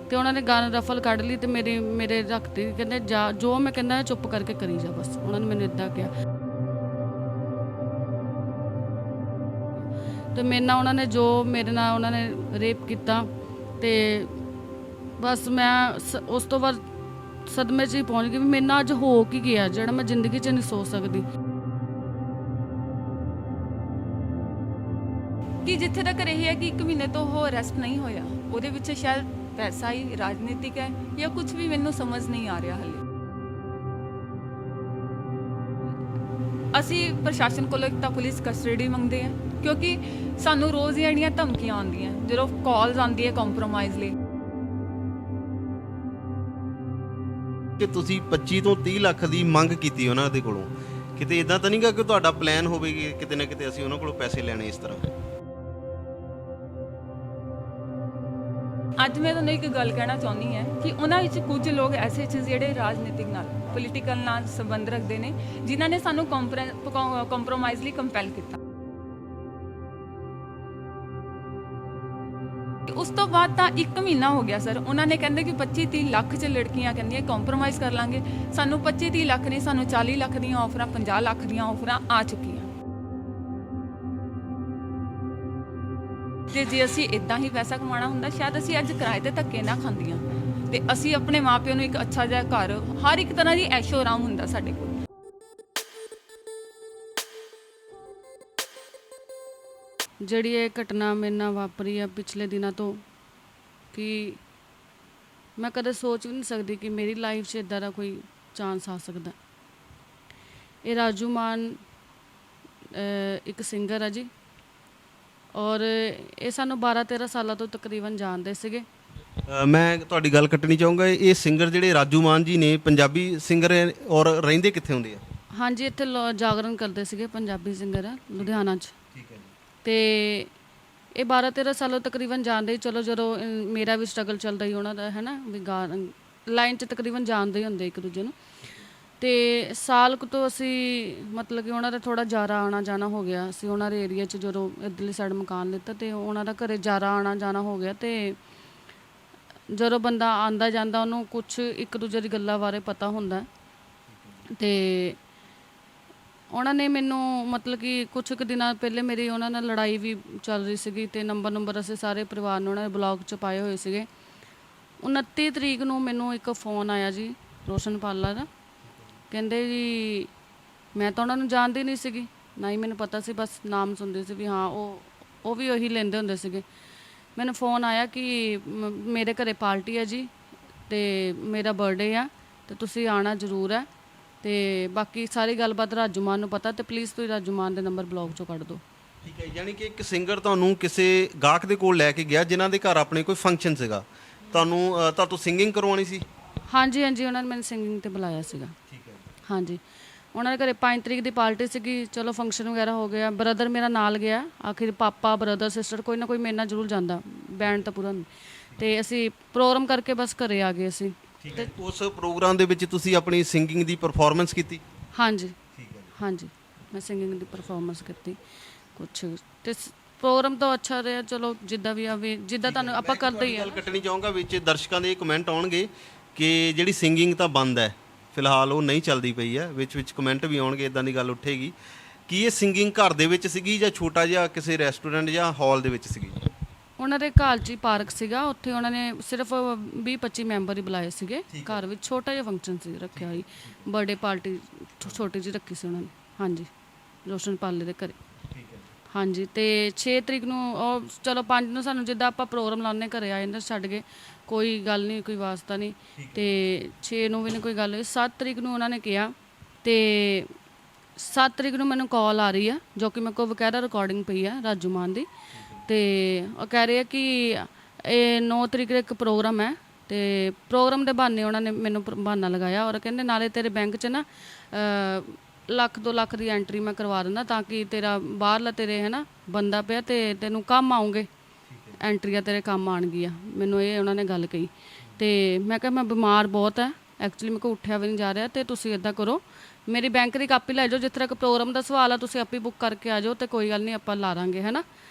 ਤੇ ਉਹਨਾਂ ਨੇ ਗਨ ਰਫਲ ਕੱਢ ਲਈ ਤੇ ਮੇਰੇ ਰੱਖਤੀ, ਕਹਿੰਦੇ ਜਾ ਜੋ ਮੈਂ ਕਹਿੰਦਾ ਚੁੱਪ ਕਰਕੇ ਕਰੀ ਜਾ ਬਸ। ਉਹਨਾਂ ਨੇ ਮੈਨੂੰ ਇੱਦਾਂ ਕਿਹਾ ਤੇ ਮੇਰੇ ਨਾਲ ਉਹਨਾਂ ਨੇ ਜੋ ਮੇਰੇ ਨਾਲ ਉਹਨਾਂ ਨੇ ਰੇਪ ਕੀਤਾ ਤੇ ਬਸ ਮੈਂ ਉਸ ਤੋਂ ਬਾਅਦ ਸਦਮੇ 'ਚ ਹੀ ਪਹੁੰਚ ਗਈ ਵੀ ਮੇਰੇ ਨਾਲ ਅੱਜ ਹੋ ਕੀ ਗਿਆ ਜਿਹੜਾ ਮੈਂ ਜ਼ਿੰਦਗੀ 'ਚ ਨਹੀਂ ਸੋਚ ਸਕਦੀ। ਕਿ ਜਿੱਥੇ ਤੱਕ ਇਹ ਹੈ ਕਿ 1 ਮਹੀਨੇ ਤੋਂ ਉਹ ਅਰੈਸਟ ਨਹੀਂ ਹੋਇਆ, ਉਹਦੇ ਵਿੱਚ ਸ਼ਾਇਦ ਪੈਸਾ ਹੀ ਰਾਜਨੀਤਿਕ ਹੈ ਜਾਂ ਕੁਝ ਵੀ ਮੈਨੂੰ ਸਮਝ ਨਹੀਂ ਆ ਰਿਹਾ ਹਾਲੇ। ਅਸੀਂ ਪ੍ਰਸ਼ਾਸਨ ਕੋਲੋਂ ਇੱਕ ਤਾਂ ਪੁਲਿਸ ਕਸਟਡੀ ਮੰਗਦੇ ਹਾਂ, ਕਿਉਂਕਿ ਸਾਨੂੰ ਰੋਜ਼ ਜਿਹੜੀਆਂ ਧਮਕੀਆਂ ਆਉਂਦੀਆਂ ਜਦੋਂ ਕਾਲਸ ਆਉਂਦੀ ਹੈ ਕੰਪਰੋਮਾਈਜ਼ ਲਈ। ਕਿ ਤੁਸੀਂ 25 ਤੋਂ 30 ਲੱਖ ਦੀ ਮੰਗ ਕੀਤੀ ਉਹਨਾਂ ਦੇ ਕੋਲੋਂ, ਕਿਤੇ ਇਦਾਂ ਤਾਂ ਨਹੀਂਗਾ ਕਿ ਤੁਹਾਡਾ ਪਲਾਨ ਹੋਵੇ ਕਿ ਕਿਤੇ ਨਾ ਕਿਤੇ ਅਸੀਂ ਉਹਨਾਂ ਕੋਲੋਂ ਪੈਸੇ ਲੈਣੇ ਇਸ ਤਰ੍ਹਾਂ? ਅੱਜ ਮੈਂ ਤੁਹਾਨੂੰ ਇੱਕ ਗੱਲ ਕਹਿਣਾ ਚਾਹੁੰਦੀ ਹਾਂ ਕਿ ਉਹਨਾਂ ਵਿੱਚ ਕੁਝ ਲੋਕ ਐਸੇ ਜਿਹੜੇ ਰਾਜਨੀਤਿਕ ਨਾਲ ਪੋਲੀਟੀਕਲ ਨਾਲ ਸੰਬੰਧ ਰੱਖਦੇ ਨੇ, ਜਿਨ੍ਹਾਂ ਨੇ ਸਾਨੂੰ ਕੰਪਰੋਮਾਈਜ਼ ਲਈ ਕੰਪੈਲ ਕੀਤਾ। ਉਸ ਤੋਂ ਬਾਅਦ ਤਾਂ 1 ਮਹੀਨਾ ਹੋ ਗਿਆ ਸਰ, ਉਹਨਾਂ ਨੇ ਕਹਿੰਦੇ ਕਿ 25-30 ਲੱਖ 'ਚ ਲੜਕੀਆਂ ਕਹਿੰਦੀਆਂ ਕੰਪਰੋਮਾਈਜ਼ ਕਰ ਲਾਂਗੇ। ਸਾਨੂੰ 25-30 ਲੱਖ ਨਹੀਂ, ਸਾਨੂੰ 40 ਲੱਖ ਦੀਆਂ ਆਫਰਾਂ, 50 ਲੱਖ ਦੀਆਂ ਆਫਰਾਂ ਆ ਚੁੱਕੀਆਂ। ਜੇ ਅਸੀਂ ਇਦਾਂ ਹੀ ਪੈਸਾ ਕਮਾਉਣਾ ਹੁੰਦਾ, ਸ਼ਾਇਦ ਅਸੀਂ ਅੱਜ ਕਿਰਾਏ ਤੇ ਧੱਕੇ ਨਾ ਖਾਂਦੀਆਂ ਤੇ ਅਸੀਂ ਆਪਣੇ ਮਾਪਿਆਂ ਨੂੰ ਇੱਕ ਅੱਛਾ ਜਿਹਾ ਘਰ, ਹਰ ਇੱਕ ਤਰ੍ਹਾਂ ਦੀ ਐਸ਼ੋ ਆਰਾਮ ਹੁੰਦਾ ਸਾਡੇ ਕੋਲ। ਜਿਹੜੀ ਇਹ ਘਟਨਾ ਮੇਰੇ ਨਾਲ ਵਾਪਰੀ ਆ ਪਿਛਲੇ ਦਿਨਾਂ ਤੋਂ, ਕਿ ਮੈਂ ਕਦੇ ਸੋਚ ਵੀ ਨਹੀਂ ਸਕਦੀ ਕਿ ਮੇਰੀ ਲਾਈਫ 'ਚ ਇੱਦਾਂ ਦਾ ਕੋਈ ਚਾਂਸ ਆ ਸਕਦਾ। ਇਹ ਰਾਜੂ ਮਾਨ ਇੱਕ ਸਿੰਗਰ ਆ ਜੀ, ਔਰ ਇਹ ਸਾਨੂੰ 12-13 ਸਾਲਾਂ ਤੋਂ ਤਕਰੀਬਨ ਜਾਣਦੇ ਸੀਗੇ। ਮੈਂ ਤੁਹਾਡੀ ਗੱਲ ਕੱਟਣੀ ਚਾਹੂੰਗਾ। ਇਹ ਸਿੰਗਰ ਜਿਹੜੇ ਰਾਜੂ ਮਾਨ ਜੀ ਨੇ, ਪੰਜਾਬੀ ਸਿੰਗਰ ਔਰ ਰਹਿੰਦੇ ਕਿੱਥੇ ਹੁੰਦੇ ਆ? ਹਾਂਜੀ, ਇੱਥੇ ਜਾਗਰਣ ਕਰਦੇ ਸੀਗੇ, ਪੰਜਾਬੀ ਸਿੰਗਰ ਆ ਲੁਧਿਆਣਾ 'ਚ। ਠੀਕ ਹੈ। ਤੇ ਇਹ 12-13 ਸਾਲੋਂ ਤਕਰੀਬਨ ਜਾਣਦੇ ਹੀ, ਚਲੋ ਜਦੋਂ ਮੇਰਾ ਵੀ ਸਟਰਗਲ ਚੱਲਦਾ ਹੀ ਉਹਨਾਂ ਦਾ, ਹੈ ਨਾ, ਵੀ ਲਾਈਨ 'ਚ ਤਕਰੀਬਨ ਜਾਣਦੇ ਹੀ ਹੁੰਦੇ ਇੱਕ ਦੂਜੇ ਨੂੰ। ਤੇ ਸਾਲ ਕੁ ਤੋਂ ਅਸੀਂ ਮਤਲਬ ਕਿ ਉਹਨਾਂ ਦਾ ਥੋੜ੍ਹਾ ਜ਼ਿਆਦਾ ਆਉਣਾ ਜਾਣਾ ਹੋ ਗਿਆ। ਅਸੀਂ ਉਹਨਾਂ ਦੇ ਏਰੀਆ 'ਚ ਜਦੋਂ ਇੱਧਰਲੀ ਸਾਈਡ ਮਕਾਨ ਲਿੱਤਾ ਤੇ ਉਹਨਾਂ ਦਾ ਘਰੇ ਜ਼ਿਆਦਾ ਆਉਣਾ ਜਾਣਾ ਹੋ ਗਿਆ। ਤੇ ਜਦੋਂ ਬੰਦਾ ਆਉਂਦਾ ਜਾਂਦਾ ਉਹਨੂੰ ਕੁਛ ਇੱਕ ਦੂਜੇ ਦੀ ਗੱਲਾਂ ਬਾਰੇ ਪਤਾ ਹੁੰਦਾ। ਤੇ ਉਹਨਾਂ ਨੇ ਮੈਨੂੰ ਮਤਲਬ ਕਿ ਕੁਛ ਕੁ ਦਿਨਾਂ ਪਹਿਲੇ ਮੇਰੀ ਉਹਨਾਂ ਨਾਲ ਲੜਾਈ ਵੀ ਚੱਲ ਰਹੀ ਸੀਗੀ ਤੇ ਨੰਬਰ ਅਸੀਂ ਸਾਰੇ ਪਰਿਵਾਰ ਨੂੰ ਉਹਨਾਂ ਦੇ ਬਲੌਗ 'ਚ ਪਾਏ ਹੋਏ ਸੀਗੇ। 29 ਤਰੀਕ ਨੂੰ ਮੈਨੂੰ ਇੱਕ ਫੋਨ ਆਇਆ ਜੀ ਰੋਸ਼ਨ ਪਾਲਾ ਦਾ। ਕਹਿੰਦੇ ਜੀ, ਮੈਂ ਤਾਂ ਉਹਨਾਂ ਨੂੰ ਜਾਣਦੀ ਨਹੀਂ ਸੀਗੀ, ਨਾ ਹੀ ਮੈਨੂੰ ਪਤਾ ਸੀ, ਬਸ ਨਾਮ ਸੁਣਦੇ ਸੀ ਵੀ ਹਾਂ ਉਹ ਵੀ ਉਹੀ ਲੈਂਦੇ ਹੁੰਦੇ ਸੀਗੇ। ਮੈਨੂੰ ਫੋਨ ਆਇਆ ਕਿ ਮੇਰੇ ਘਰੇ ਪਾਰਟੀ ਹੈ ਜੀ ਤੇ ਮੇਰਾ ਬਰਥਡੇ ਆ ਤੇ ਤੁਸੀਂ ਆਉਣਾ ਜ਼ਰੂਰ ਹੈ, ਤੇ ਬਾਕੀ ਸਾਰੀ ਗੱਲਬਾਤ ਰਾਜੂ ਮਾਨ ਨੂੰ ਪਤਾ, ਤੇ ਪਲੀਜ਼ ਤੁਸੀਂ ਰਾਜੂ ਮਾਨ ਦੇ ਨੰਬਰ ਬਲੌਗ 'ਚੋਂ ਕੱਢ ਦਿਓ। ਠੀਕ ਹੈ। ਯਾਨੀ ਕਿ ਇੱਕ ਸਿੰਗਰ ਤੁਹਾਨੂੰ ਕਿਸੇ ਗਾਹਕ ਦੇ ਕੋਲ ਲੈ ਕੇ ਗਿਆ ਜਿਨ੍ਹਾਂ ਦੇ ਘਰ ਆਪਣੇ ਕੋਈ ਫੰਕਸ਼ਨ ਸੀਗਾ, ਤੁਹਾਨੂੰ ਸਿੰਗਿੰਗ ਕਰਵਾਉਣੀ ਸੀ? ਹਾਂਜੀ, ਉਹਨਾਂ ਨੇ ਮੈਨੂੰ ਸਿੰਗਿੰਗ 'ਤੇ ਬੁਲਾਇਆ ਸੀਗਾ। ਠੀਕ ਹੈ। ਹਾਂਜੀ, ਉਹਨਾਂ ਦੇ ਘਰੇ 5 ਤਰੀਕ ਦੀ ਪਾਰਟੀ ਸੀਗੀ। ਚਲੋ ਫੰਕਸ਼ਨ ਵਗੈਰਾ ਹੋ ਗਿਆ, ਬ੍ਰਦਰ ਮੇਰਾ ਨਾਲ ਗਿਆ। ਆਖਿਰ ਪਾਪਾ, ਬ੍ਰਦਰ, ਸਿਸਟਰ ਕੋਈ ਨਾ ਕੋਈ ਮੇਰੇ ਨਾਲ ਜ਼ਰੂਰ ਜਾਂਦਾ, ਬੈਂਡ ਤਾਂ ਪੂਰਾ। ਤੇ ਅਸੀਂ ਪ੍ਰੋਗਰਾਮ ਕਰਕੇ ਬਸ ਘਰੇ ਆ ਗਏ ਅਸੀਂ। ਠੀਕ ਹੈ। ਉਸ ਪ੍ਰੋਗਰਾਮ ਦੇ ਵਿੱਚ ਤੁਸੀਂ ਆਪਣੀ ਸਿੰਗਿੰਗ ਦੀ ਪਰਫਾਰਮੈਂਸ ਕੀਤੀ? ਹਾਂਜੀ। ਠੀਕ ਹੈ। ਹਾਂਜੀ, ਮੈਂ ਸਿੰਗਿੰਗ ਦੀ ਪਰਫਾਰਮੈਂਸ ਕੀਤੀ ਕੁਛ, ਤੇ ਪ੍ਰੋਗਰਾਮ ਤਾਂ ਅੱਛਾ ਰਿਹਾ। ਚਲੋ ਜਿੱਦਾਂ ਵੀ ਆਵੇ, ਜਿੱਦਾਂ ਤੁਹਾਨੂੰ ਆਪਾਂ ਕਰਦੇ ਹੀ ਆ। ਗੱਲ ਕੱਟਣੀ ਚਾਹੂੰਗਾ, ਵਿੱਚ ਦਰਸ਼ਕਾਂ ਦੇ ਕਮੈਂਟ ਆਉਣਗੇ ਕਿ ਜਿਹੜੀ ਸਿੰਗਿੰਗ ਤਾਂ ਬੰਦ ਹੈ ਫਿਲਹਾਲ, ਉਹ ਨਹੀਂ ਚੱਲਦੀ ਪਈ ਹੈ। ਵਿੱਚ ਕਮੈਂਟ ਵੀ ਆਉਣਗੇ, ਇਦਾਂ ਦੀ ਗੱਲ ਉੱਠੇਗੀ ਕਿ ਇਹ ਸਿੰਗਿੰਗ ਘਰ ਦੇ ਵਿੱਚ ਸੀਗੀ ਜਾਂ ਛੋਟਾ ਜਿਹਾ ਕਿਸੇ ਰੈਸਟੋਰੈਂਟ ਜਾਂ ਹਾਲ ਦੇ ਵਿੱਚ ਸੀਗੀ? ਉਹਨਾਂ ਦੇ ਘਰ 'ਚ ਹੀ ਪਾਰਕ ਸੀਗਾ, ਉੱਥੇ ਉਹਨਾਂ ਨੇ ਸਿਰਫ 20-25 ਮੈਂਬਰ ਹੀ ਬੁਲਾਏ ਸੀਗੇ। ਘਰ ਵਿੱਚ ਛੋਟਾ ਜਿਹਾ ਫੰਕਸ਼ਨ ਸੀ ਰੱਖਿਆ ਹੋਈ, ਬਰਥਡੇ ਪਾਰਟੀ ਛੋਟੀ ਜਿਹੀ ਰੱਖੀ ਸੀ ਉਹਨਾਂ ਨੇ। ਹਾਂਜੀ, ਰੋਸ਼ਨ ਪਾਲੇ ਦੇ ਘਰੇ। ਹਾਂਜੀ, ਤੇ 6 ਤਰੀਕ ਨੂੰ ਉਹ ਚਲੋ 5 ਨੂੰ ਸਾਨੂੰ ਜਿੱਦਾਂ ਆਪਾਂ ਪ੍ਰੋਗਰਾਮ ਲਾਉਂਦੇ ਘਰੇ ਆ ਜਾਂਦੇ ਛੱਡ ਕੇ, ਕੋਈ ਗੱਲ ਨਹੀਂ, ਕੋਈ ਵਾਸਤਾ ਨਹੀਂ। ਤੇ 6 ਨੂੰ ਵੀ ਨਹੀਂ ਕੋਈ ਗੱਲ ਹੋਈ। 7 ਤਰੀਕ ਨੂੰ ਉਹਨਾਂ ਨੇ ਕਿਹਾ, ਤੇ 7 ਤਰੀਕ ਨੂੰ ਮੈਨੂੰ ਕਾਲ ਆ ਰਹੀ ਆ, ਜੋ ਕਿ ਮੇਰੇ ਕੋਲ ਵਗੈਰਾ ਰਿਕਾਰਡਿੰਗ ਪਈ ਆ ਰਾਜੂ ਮਾਨ ਦੀ। ਤੇ ਉਹ ਕਹਿ ਰਹੇ ਆ ਕਿ ਇਹ 9 ਤਰੀਕ ਦਾ ਇੱਕ ਪ੍ਰੋਗਰਾਮ ਹੈ, ਤੇ ਪ੍ਰੋਗਰਾਮ ਦੇ ਬਹਾਨੇ ਉਹਨਾਂ ਨੇ ਮੈਨੂੰ ਬਹਾਨਾ ਲਗਾਇਆ, ਔਰ ਕਹਿੰਦੇ ਨਾਲੇ ਤੇਰੇ ਬੈਂਕ 'ਚ ਨਾ 1-2 ਲੱਖ ਦੀ ਐਂਟਰੀ ਮੈਂ ਕਰਵਾ ਦਿੰਦਾ, ਤਾਂ ਕਿ ਤੇਰਾ ਬਾਹਰਲਾ ਤੇਰੇ ਹੈ ਨਾ ਬੰਦਾ ਪਿਆ ਤੇ ਤੈਨੂੰ ਕੰਮ ਆਉਂਗੇ, ਐਂਟਰੀਆਂ ਤੇਰੇ ਕੰਮ ਆਉਣਗੀਆਂ। ਮੈਨੂੰ ਇਹ ਉਹਨਾਂ ਨੇ ਗੱਲ ਕਹੀ। ਤੇ ਮੈਂ ਕਿਹਾ ਮੈਂ ਬਿਮਾਰ ਬਹੁਤ ਹੈ, ਐਕਚੁਅਲੀ ਮੇਰੇ ਕੋਲ ਉੱਠਿਆ ਵੀ ਨਹੀਂ ਜਾ ਰਿਹਾ, ਤੇ ਤੁਸੀਂ ਇੱਦਾਂ ਕਰੋ, ਮੇਰੀ ਬੈਂਕ ਦੀ ਕਾਪੀ ਲੈ ਜਾਓ, ਜਿਸ ਤਰ੍ਹਾਂ ਕਿ ਪ੍ਰੋਗਰਾਮ ਦਾ ਸਵਾਲ ਆ ਤੁਸੀਂ ਆਪੇ ਬੁੱਕ ਕਰਕੇ ਆ ਜਾਓ, ਤੇ ਕੋਈ ਗੱਲ ਨਹੀਂ ਆਪਾਂ ਲਾ ਦਾਂਗੇ, ਹੈ ਨਾ।